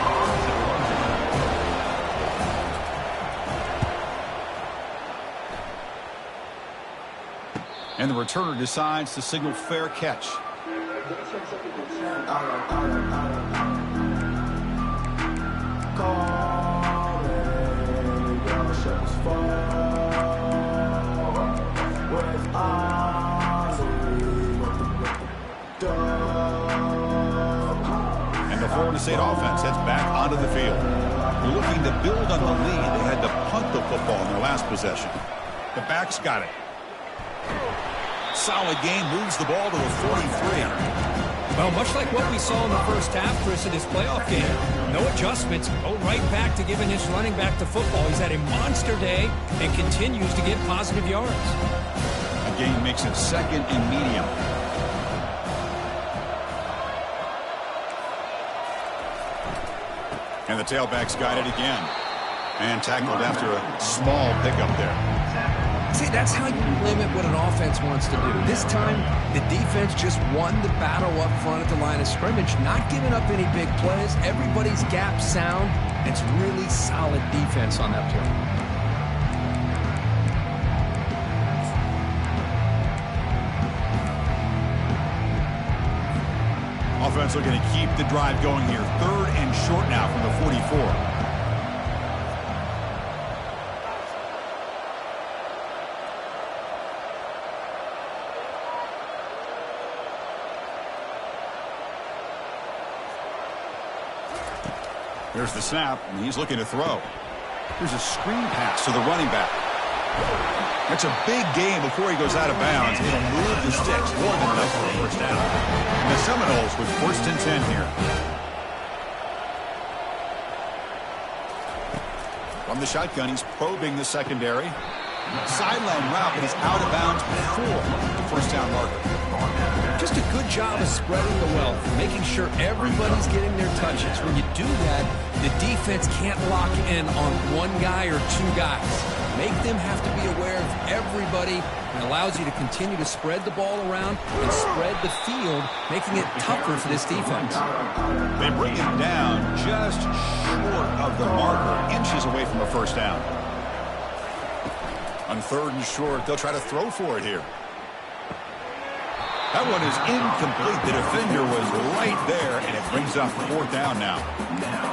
Speaker 1: And the returner decides to signal fair catch. And the Florida State offense heads back onto the field. They're looking to build on the lead. They had to punt the football in their last possession. The backs got it. Solid gain, moves the ball to the 43.
Speaker 2: Well, much like what we saw in the first half, Chris, of this playoff game. No adjustments. Go right back to giving his running back the football. He's had a monster day and continues to get positive yards.
Speaker 1: A gain makes it second and medium. And the tailback's got it again. And tackled after a small pickup there.
Speaker 3: See, that's how you limit what an offense wants to do. This time, the defense just won the battle up front at the line of scrimmage, not giving up any big plays. Everybody's gap sound. It's really solid defense on that play.
Speaker 1: Offense looking to keep the drive going here. Third and short now from the 44. Here's the snap, and he's looking to throw. Here's a screen pass to the running back. That's a big gain before he goes out of bounds. It'll move the sticks more than enough for a first down. And the Seminoles with first and 10 here. From the shotgun, he's probing the secondary. Sideline route, but he's out of bounds before the first down marker.
Speaker 3: Just a good job of spreading the wealth, making sure everybody's getting their touches. When you do that, the defense can't lock in on one guy or two guys. Make them have to be aware of everybody, and allows you to continue to spread the ball around and spread the field, making it tougher for this defense.
Speaker 1: They bring him down just short of the marker, inches away from a first down. On third and short, they'll try to throw for it here. That one is incomplete. The defender was right there, and it brings up fourth down now.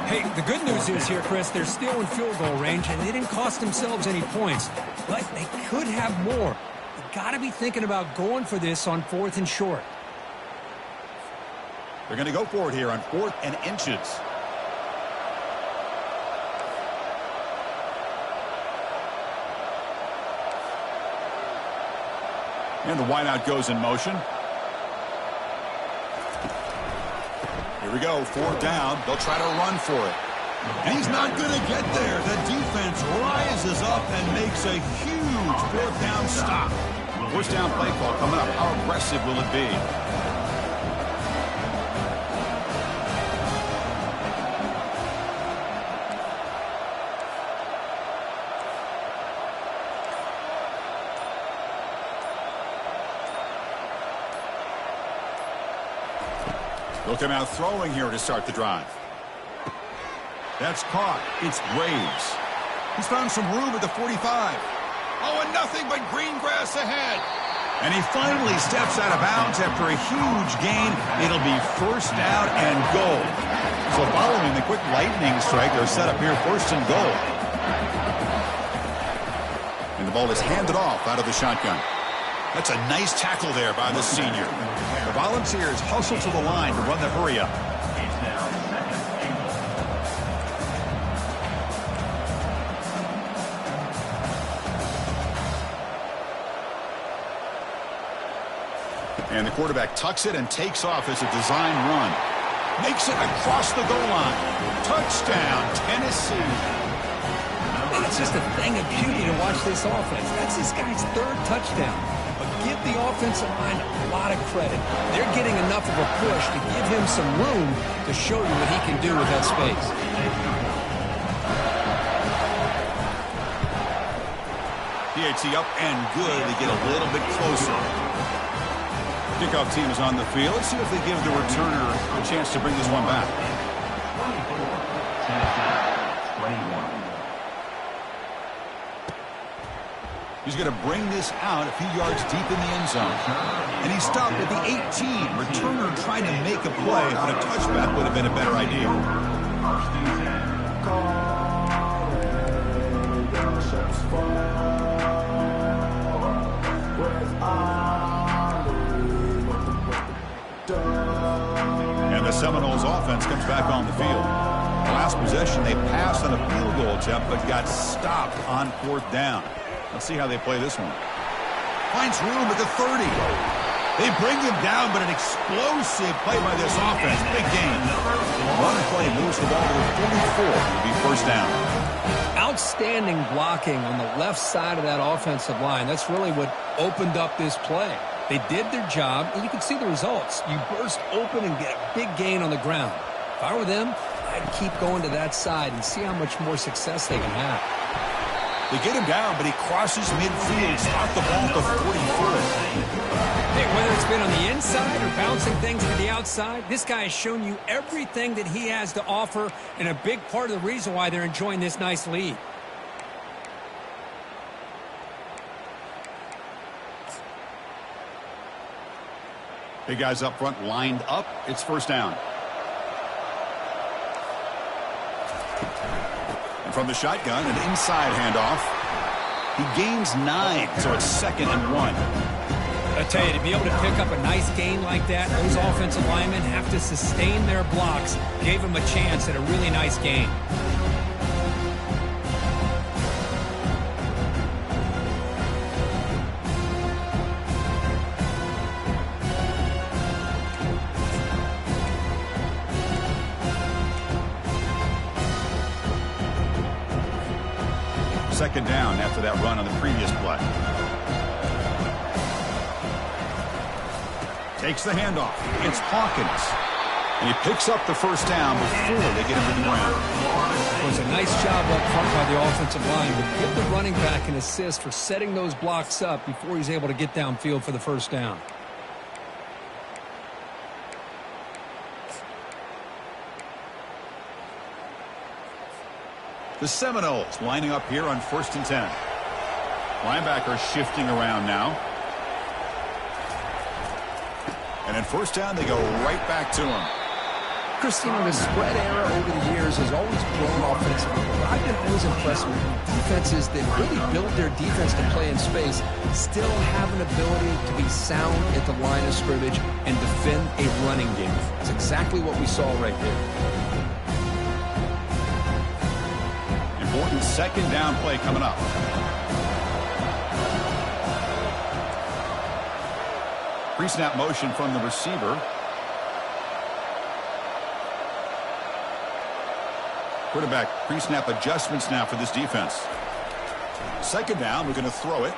Speaker 2: Hey, the good news is here, Chris, they're still in field goal range, and they didn't cost themselves any points. But they could have more. You got to be thinking about going for this on fourth and short.
Speaker 1: They're going to go for it here on fourth and inches. And the wideout goes in motion. Here we go, fourth down. They'll try to run for it. And he's not going to get there. The defense rises up and makes a huge fourth down stop. First down play call coming up. How aggressive will it be? They'll come out throwing here to start the drive. That's caught. It's Graves. He's found some room at the 45. Oh, and nothing but green grass ahead. And he finally steps out of bounds after a huge gain. It'll be first down and goal. So following the quick lightning strike, they're set up here first and goal. And the ball is handed off out of the shotgun. That's a nice tackle there by the senior. The Volunteers hustle to the line to run the hurry up. And the quarterback tucks it and takes off as a design run. Makes it across the goal line. Touchdown, Tennessee.
Speaker 2: And it's just a thing of beauty to watch this offense. That's this guy's third touchdown. But give the offensive line a lot of credit. They're getting enough of a push to give him some room to show you what he can do with that space.
Speaker 1: PAT up and good. They get a little bit closer. Kickoff team is on the field. Let's see if they give the returner a chance to bring this one back. He's going to bring this out a few yards deep in the end zone. And he stopped at the 18. Returner trying to make a play, but a touchback would have been a better idea. And the Seminoles offense comes back on the field. The last possession, they passed on a field goal attempt, but got stopped on fourth down. Let's see how they play this one. Finds room at the 30. They bring him down, but an explosive play by this offense. Big gain. One play moves the ball to the 44. It'll be first down.
Speaker 2: Outstanding blocking on the left side of that offensive line. That's really what opened up this play. They did their job, and you can see the results. You burst open and get a big gain on the ground. If I were them, I'd keep going to that side and see how much more success they can have.
Speaker 1: They get him down, but he crosses midfield, start the ball to 44.
Speaker 2: Hey, whether it's been on the inside or bouncing things to the outside, this guy has shown you everything that he has to offer, and a big part of the reason why they're enjoying this nice lead.
Speaker 1: Big guys up front lined up. It's first down. And from the shotgun, an inside handoff. He gains 9, so it's 2nd and 1.
Speaker 2: I tell you, to be able to pick up a nice gain like that, those offensive linemen have to sustain their blocks. Gave him a chance at a really nice gain.
Speaker 1: Second down after that run on the previous play. Takes the handoff. It's Hawkins. And he picks up the first down before they get him to the ground.
Speaker 2: It was a nice job up front by the offensive line, but give the running back an assist for setting those blocks up before he's able to get downfield for the first down.
Speaker 1: The Seminoles lining up here on 1st and 10. Linebacker shifting around now. And in first down, they go right back to him.
Speaker 3: Christine, the spread era over the years has always grown offensively. I've been always impressed with defenses that really build their defense to play in space, still have an ability to be sound at the line of scrimmage and defend a running game. That's exactly what we saw right there.
Speaker 1: Important second down play coming up. Pre-snap motion from the receiver. Quarterback pre-snap adjustments now for this defense. Second down, we're going to throw it.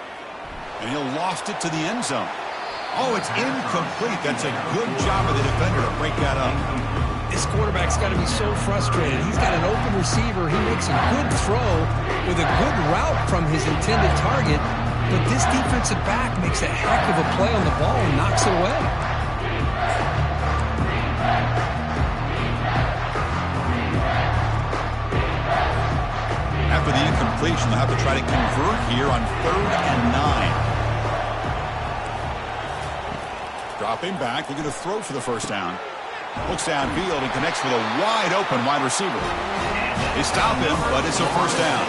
Speaker 1: And he'll loft it to the end zone. Oh, it's incomplete. That's a good job of the defender to break that up.
Speaker 2: This quarterback's got to be so frustrated. He's got an open receiver. He makes a good throw with a good route from his intended target. But this defensive back makes a heck of a play on the ball and knocks it away.
Speaker 1: After the incompletion, they'll have to try to convert here on 3rd and 9. Dropping back, looking to throw for the first down. Looks downfield and connects with a wide-open wide receiver. They stop him, but it's a first down.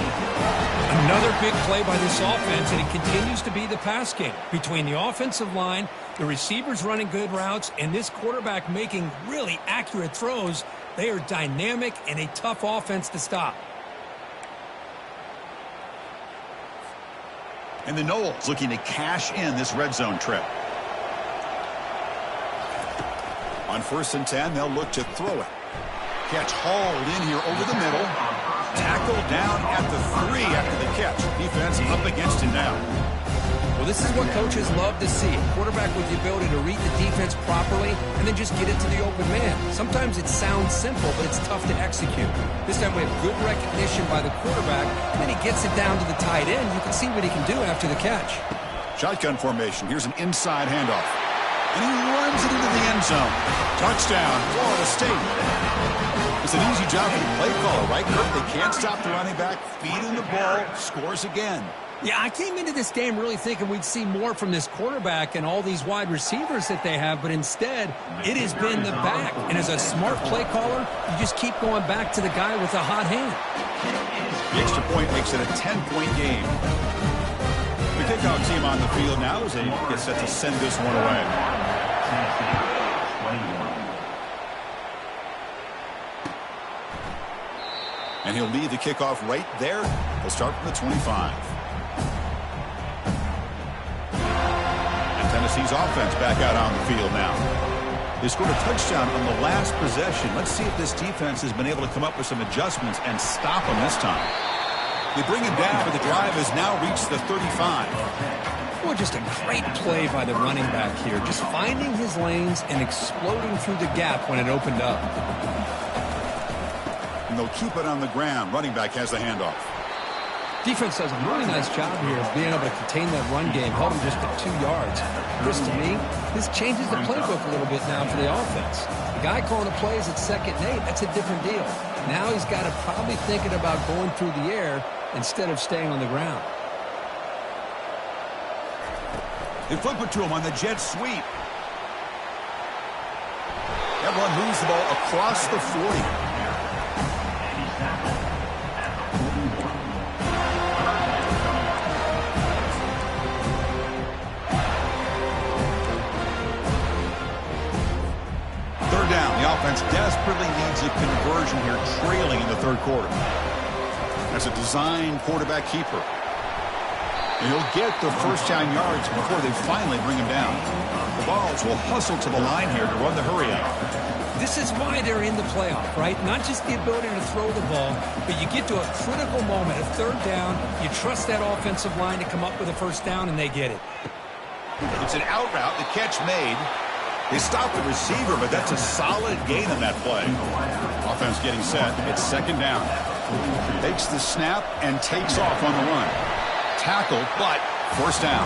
Speaker 2: Another big play by this offense, and it continues to be the pass game. Between the offensive line, the receivers running good routes, and this quarterback making really accurate throws, they are dynamic and a tough offense to stop.
Speaker 1: And the Knowles looking to cash in this red zone trip. On 1st and 10, they'll look to throw it. Catch hauled in here over the middle. Tackled down at the 3 after the catch. Defense up against him now.
Speaker 3: Well, this is what coaches love to see. A quarterback with the ability to read the defense properly and then just get it to the open man. Sometimes it sounds simple, but it's tough to execute. This time we have good recognition by the quarterback, and then he gets it down to the tight end. You can see what he can do after the catch.
Speaker 1: Shotgun formation. Here's an inside handoff. And he runs it into the end zone. Touchdown, Florida State. It's an easy job for the play caller, right, Kurt? They can't stop the running back, feed him the ball, scores again.
Speaker 2: Yeah, I came into this game really thinking we'd see more from this quarterback and all these wide receivers that they have, but instead, it has been the back. And as a smart play caller, you just keep going back to the guy with a hot hand.
Speaker 1: The extra point makes it a 10-point game. The kickoff team on the field now as they get set to send this one away. And he'll lead the kickoff right there. He'll start from the 25. And Tennessee's offense back out on the field now. They scored a touchdown on the last possession. Let's see if this defense has been able to come up with some adjustments and stop them this time. They bring him down, but the drive has now reached the 35.
Speaker 2: Well, just a great play by the running back here. Just finding his lanes and exploding through the gap when it opened up.
Speaker 1: And they'll keep it on the ground. Running back has the handoff.
Speaker 2: Defense does a really nice job here of being able to contain that run game, held him just at 2 yards. Chris, to me, this changes the playbook a little bit now for the offense. The guy calling the plays at 2nd and 8, that's a different deal. Now he's got to probably thinking about going through the air instead of staying on the ground.
Speaker 1: They flip it to him on the jet sweep. Everyone moves the ball across the 40. Third down. The offense desperately needs a conversion here, trailing in the 3rd quarter. That's a design quarterback keeper. And he'll get the first down yards before they finally bring him down. The Vols will hustle to the line here to run the hurry up.
Speaker 2: This is why they're in the playoff, right? Not just the ability to throw the ball, but you get to a critical moment, a 3rd down, you trust that offensive line to come up with a first down, and they get it.
Speaker 1: It's an out route, the catch made. They stop the receiver, but that's a solid gain on that play. Offense getting set. It's 2nd down. Takes the snap and takes off on the run. Tackled, but first down.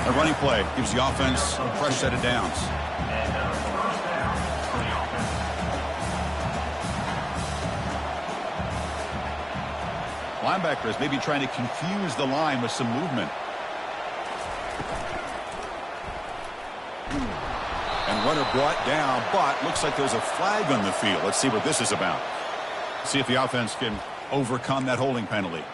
Speaker 1: A running play gives the offense a fresh set of downs. Linebackers maybe trying to confuse the line with some movement. And runner brought down, but looks like there's a flag on the field. Let's see what this is about. See if the offense can overcome that holding penalty.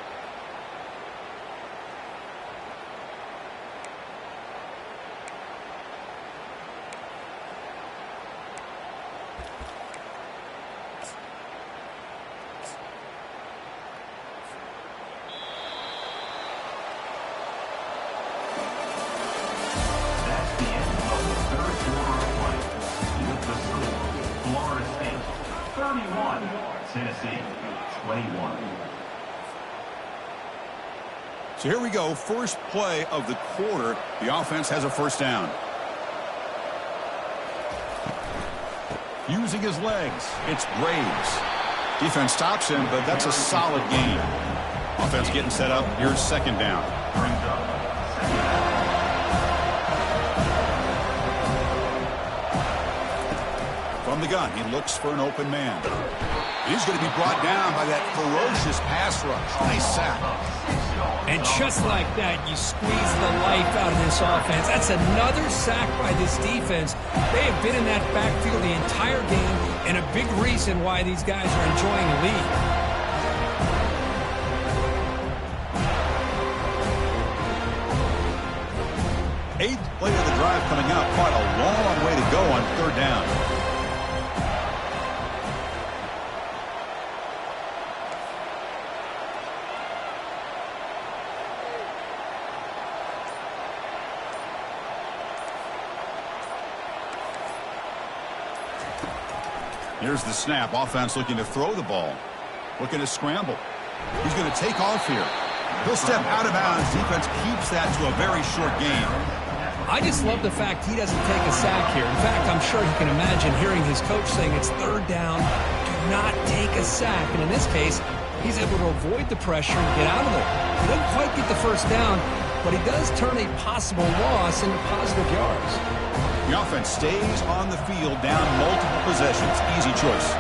Speaker 1: So here we go, first play of the quarter. The offense has a first down. Using his legs, it's Braves. Defense stops him, but that's a solid gain. Offense getting set up. Here's 2nd down. From From the gun, he looks for an open man. He's going to be brought down by that ferocious pass rush. Nice sack.
Speaker 2: And just like that, you squeeze the life out of this offense. That's another sack by this defense. They have been in that backfield the entire game, and a big reason why these guys are enjoying the lead.
Speaker 1: Eighth play of the drive coming up. Quite a long way to go on third down. Here's the snap. Offense looking to throw the ball. Looking to scramble. He's going to take off here. He'll step out of bounds. Defense keeps that to a very short game.
Speaker 2: I just love the fact he doesn't take a sack here. In fact, I'm sure he can imagine hearing his coach saying it's third down. Do not take a sack. And in this case, he's able to avoid the pressure and get out of there. He doesn't quite get the first down, but he does turn a possible loss into positive yards.
Speaker 1: The offense stays on the field down multiple possessions. Easy choice.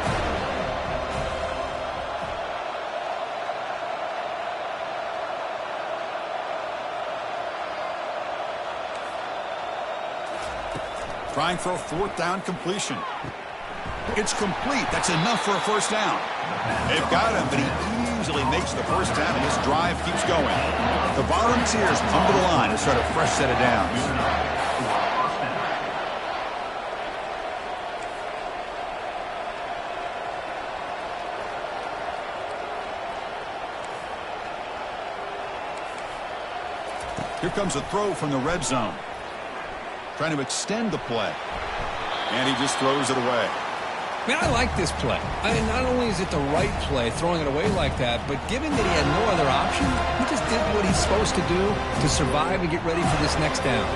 Speaker 1: Trying for a fourth down completion. It's complete. That's enough for a first down. They've got him, but he easily makes the first down, and this drive keeps going. The Volunteers come to the line to start a fresh set of downs. Here comes a throw from the red zone. Trying to extend the play. And he just throws it away.
Speaker 2: Man, I like this play. I mean, not only is it the right play, throwing it away like that, but given that he had no other option, he just did what he's supposed to do to survive and get ready for this next down.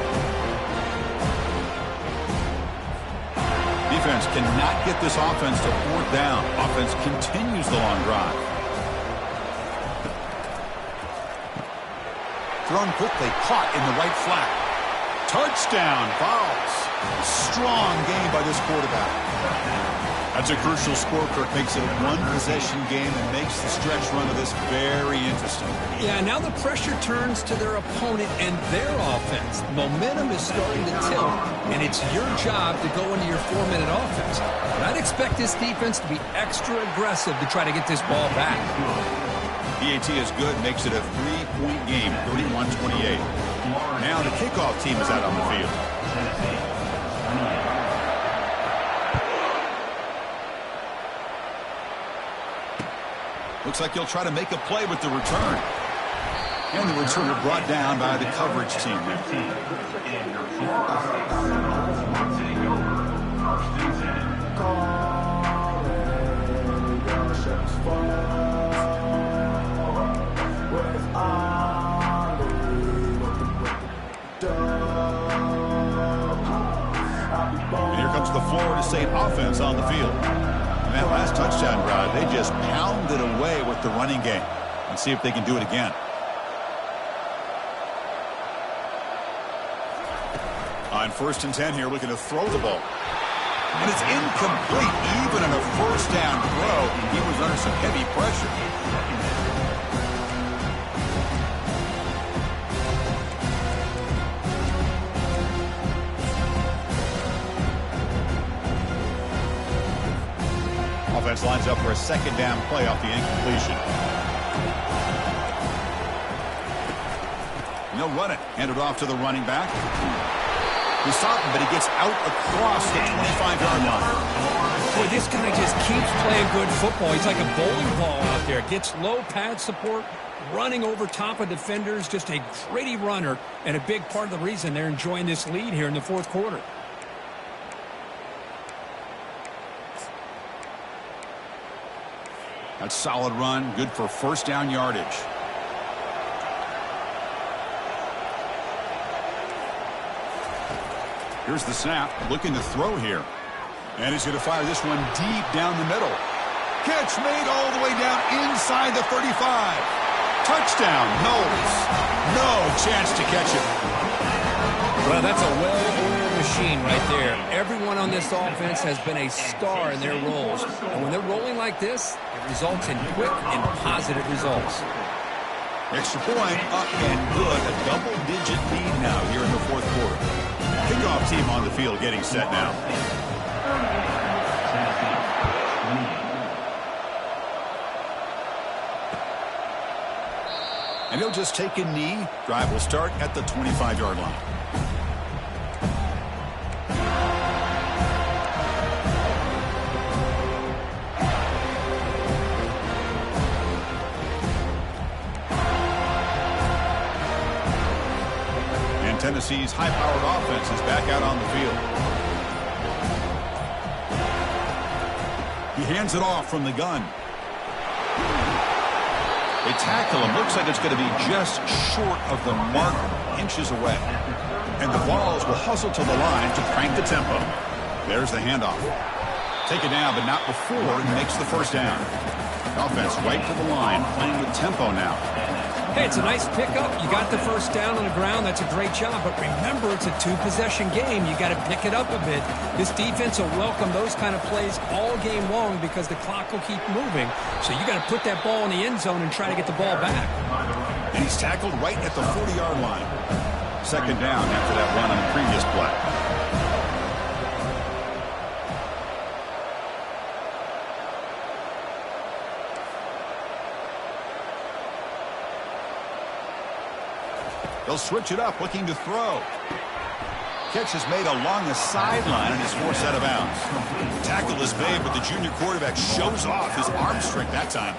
Speaker 1: Defense cannot get this offense to fourth down. Offense continues the long drive. Thrown quickly, caught in the right flat. Touchdown, Fowles. Strong game by this quarterback. That's a crucial score, Kirk. Makes it a one-possession game and makes the stretch run of this very interesting.
Speaker 2: Yeah, now the pressure turns to their opponent and their offense. Momentum is starting to tilt, and it's your job to go into your 4-minute offense. But I'd expect this defense to be extra aggressive to try to get this ball back.
Speaker 1: BAT is good, makes it a 3-point game, 31-28. Now the kickoff team is out on the field. Looks like he'll try to make a play with the return. And the returner brought down by the coverage team. And here comes the Florida State offense on the field. And that last touchdown drive, they just pounded away with the running game. And see if they can do it again. On 1st and 10 here, looking to throw the ball. And it's incomplete. Even on a first down throw, he was under some heavy pressure. Offense lines up for a 2nd down play off the incompletion. No running. Handed off to the running back. He stopped him, but he gets out across the 25-yard line.
Speaker 2: Boy, this guy just keeps playing good football. He's like a bowling ball out there. Gets low pad support, running over top of defenders. Just a gritty runner, and a big part of the reason they're enjoying this lead here in the 4th quarter.
Speaker 1: That's solid run, good for 1st down yardage. Here's the snap, looking to throw here. And he's going to fire this one deep down the middle. Catch made all the way down inside the 35. Touchdown, Knowles. No chance to catch it.
Speaker 2: Well, that's a well-oiled
Speaker 3: machine right there. Everyone on this offense has been a star in their roles. And when they're rolling like this, it results in quick and positive results.
Speaker 1: Extra point, up and good. A double-digit lead now here in the fourth quarter. Kickoff team on the field getting set now. And he'll just take a knee. Drive will start at the 25-yard line. And Tennessee's high-powered offense is back out on the field. He hands it off from the gun. They tackle him. Looks like it's going to be just short of the mark, inches away. And the Vols will hustle to the line to crank the tempo. There's the handoff. Take it down, but not before he makes the first down. Offense right to the line, playing with tempo now.
Speaker 2: Hey, it's a nice pickup. You got the first down on the ground. That's a great job. But remember, it's a two-possession game. You got to pick it up a bit. This defense will welcome those kind of plays all game long because the clock will keep moving. So you got to put that ball in the end zone and try to get the ball back.
Speaker 1: And he's tackled right at the 40-yard line. Second down after that run on the previous play. They'll switch it up, looking to throw. Catch is made along the sideline and is forced out of bounds. Tackle is made, but the junior quarterback shows off his arm strength that time.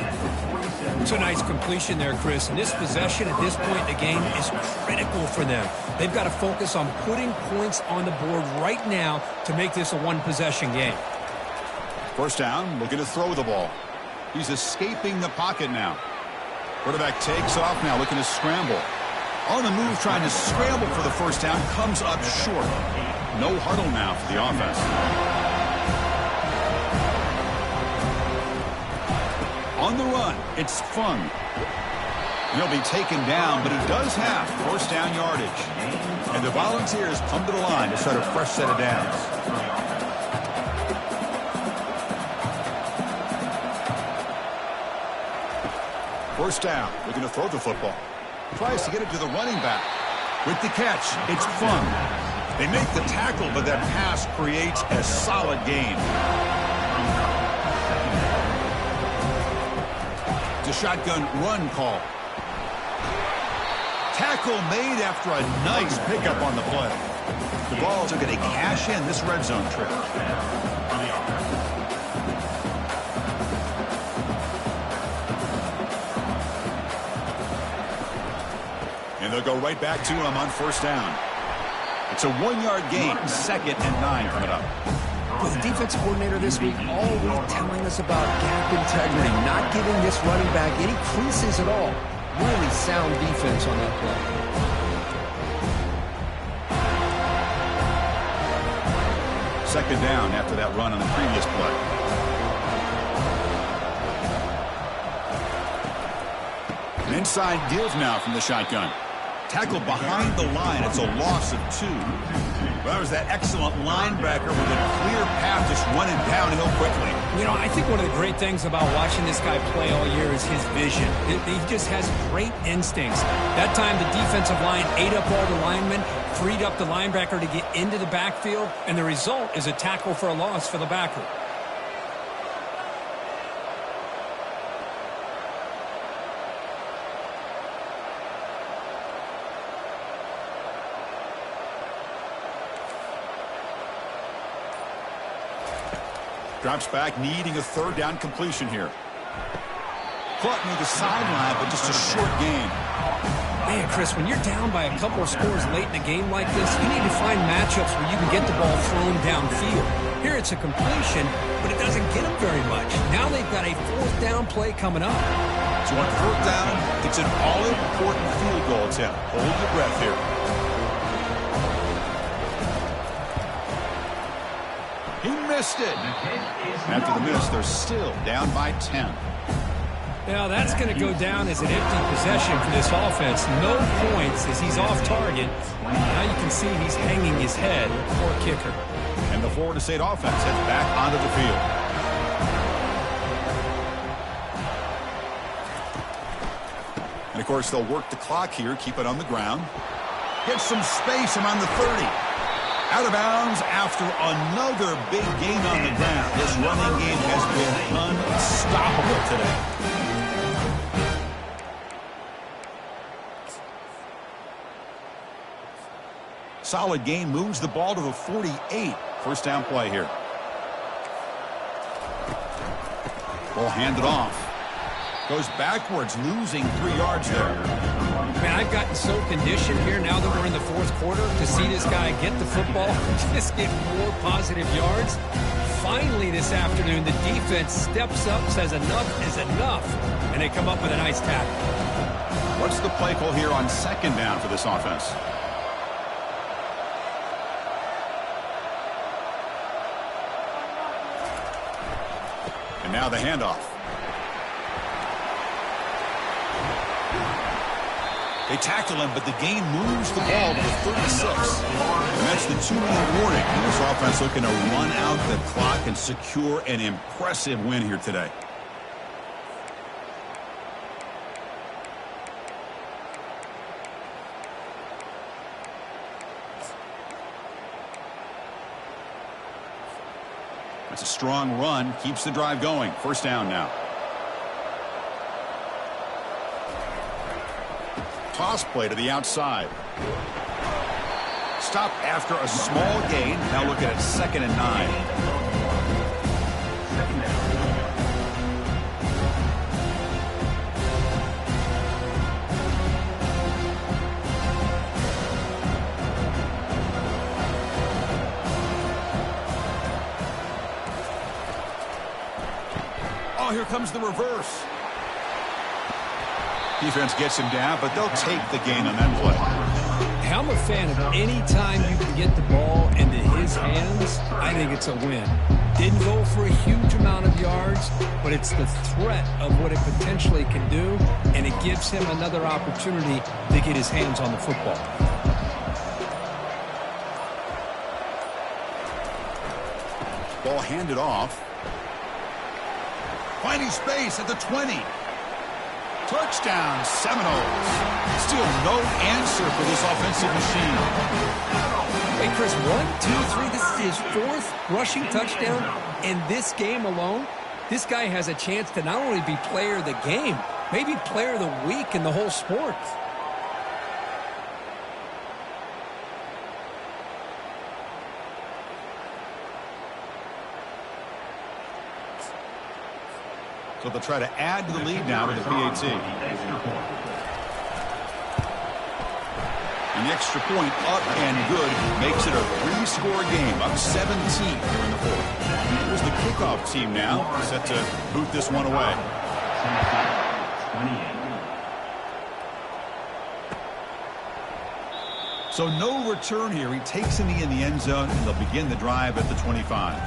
Speaker 2: It's a nice completion there, Chris. And this possession at this point in the game is critical for them. They've got to focus on putting points on the board right now to make this a one-possession game.
Speaker 1: First down, looking to throw the ball. He's escaping the pocket now. Quarterback takes off now, looking to scramble. On the move, trying to scramble for the first down, comes up short. No huddle now for the offense. On the run, it's Fung. He'll be taken down, but he does have first down yardage. And the Volunteers come to the line to start a fresh set of downs. First down, looking to throw the football. Tries to get it to the running back. With the catch, it's Fung. They make the tackle, but that pass creates a solid gain. It's a shotgun run call. Tackle made after a nice pickup on the play. The Vols are going to cash in this red zone trip. And they'll go right back to him on first down. It's a 1-yard gain, 2nd and 9 coming up.
Speaker 3: Well, the defensive coordinator this week all week telling us about gap integrity, not giving this running back any creases at all. Really sound defense on that play.
Speaker 1: Second down after that run on the previous play. An inside give now from the shotgun. Tackled behind the line. It's a loss of 2. Well, that was that excellent linebacker with a clear path just running downhill quickly.
Speaker 2: You know, I think one of the great things about watching this guy play all year is his vision. He just has great instincts. That time the defensive line ate up all the linemen, freed up the linebacker to get into the backfield, and the result is a tackle for a loss for the backer.
Speaker 1: Drops back, needing a third down completion here. Caught near the sideline, but just a short gain.
Speaker 2: Man, Chris, when you're down by a couple of scores late in a game like this, you need to find matchups where you can get the ball thrown downfield. Here it's a completion, but it doesn't get them very much. Now they've got a fourth down play coming up.
Speaker 1: So on fourth down, it's an all-important field goal attempt. Hold your breath here. He missed it. After the miss, they're still down by 10.
Speaker 2: Now that's going to go down as an empty possession for this offense. No points as he's off target. Now you can see he's hanging his head. Poor kicker.
Speaker 1: And the Florida State offense heads back onto the field. And, of course, they'll work the clock here, keep it on the ground. Get some space around the 30. Out of bounds after another big gain on the ground. This running game has been unstoppable today. Solid gain, moves the ball to the 48. First down play here. Ball handed off. Goes backwards, losing 3 yards there.
Speaker 2: Man, I've gotten so conditioned here now that we're in the fourth quarter to see this guy get the football, just get more positive yards. Finally this afternoon, the defense steps up, says enough is enough, and they come up with a nice tackle.
Speaker 1: What's the play call here on second down for this offense? And now the handoff. They tackle him, but the gain moves the ball to the 36. And that's the 2-minute warning. And this offense looking to run out the clock and secure an impressive win here today. That's a strong run, keeps the drive going. First down now. Toss play to the outside. Stop after a small gain. Now looking at 2nd and 9. Oh, here comes the reverse. Defense gets him down, but they'll take the gain on that play.
Speaker 2: I'm a fan of any time you can get the ball into his hands. I think it's a win. Didn't go for a huge amount of yards, but it's the threat of what it potentially can do, and it gives him another opportunity to get his hands on the football.
Speaker 1: Ball handed off. Finding space at the 20. Touchdown, Seminoles. Still no answer for this offensive machine.
Speaker 2: Hey, Chris, 1, 2, 3. This is his 4th rushing touchdown in this game alone. This guy has a chance to not only be player of the game, maybe player of the week in the whole sport.
Speaker 1: So they'll try to add to the lead now with the PAT. An extra point up and good makes it a 3-score game, up 17 here in the 4th. Here's the kickoff team now, set to boot this one away. So no return here. He takes him in the end zone, and they'll begin the drive at the 25.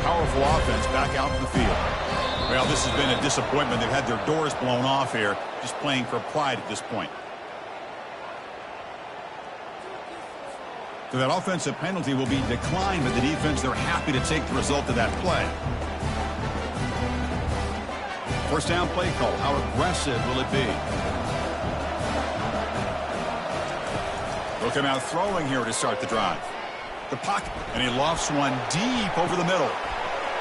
Speaker 1: Powerful offense back out in the field. Well, this has been a disappointment. They've had their doors blown off here, just playing for pride at this point. So that offensive penalty will be declined by the defense. They're happy to take the result of that play. First down play call. How aggressive will it be? They'll come out throwing here to start the drive. The pocket, and he lofts one deep over the middle.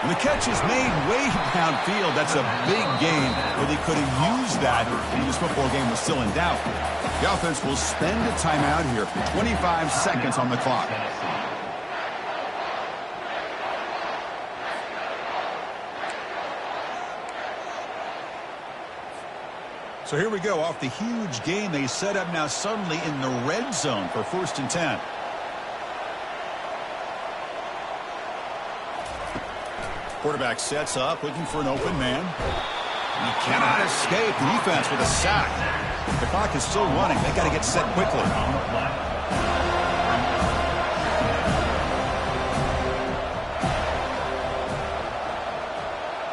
Speaker 1: And the catch is made way downfield. That's a big gain, but they could have used that when this football game was still in doubt. The offense will spend a timeout here. 25 seconds on the clock. So here we go. Off the huge gain they set up now suddenly in the red zone for 1st and 10. Quarterback sets up, looking for an open man. He cannot escape. The defense with a sack. The clock is still running. They got to get set quickly.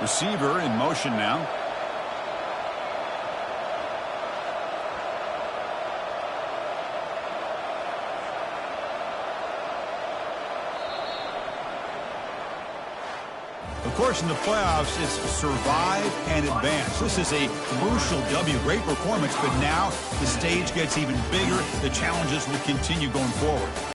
Speaker 1: Receiver in motion now. Of course, in the playoffs, it's survive and advance. This is a crucial W. Great performance, but now the stage gets even bigger. The challenges will continue going forward.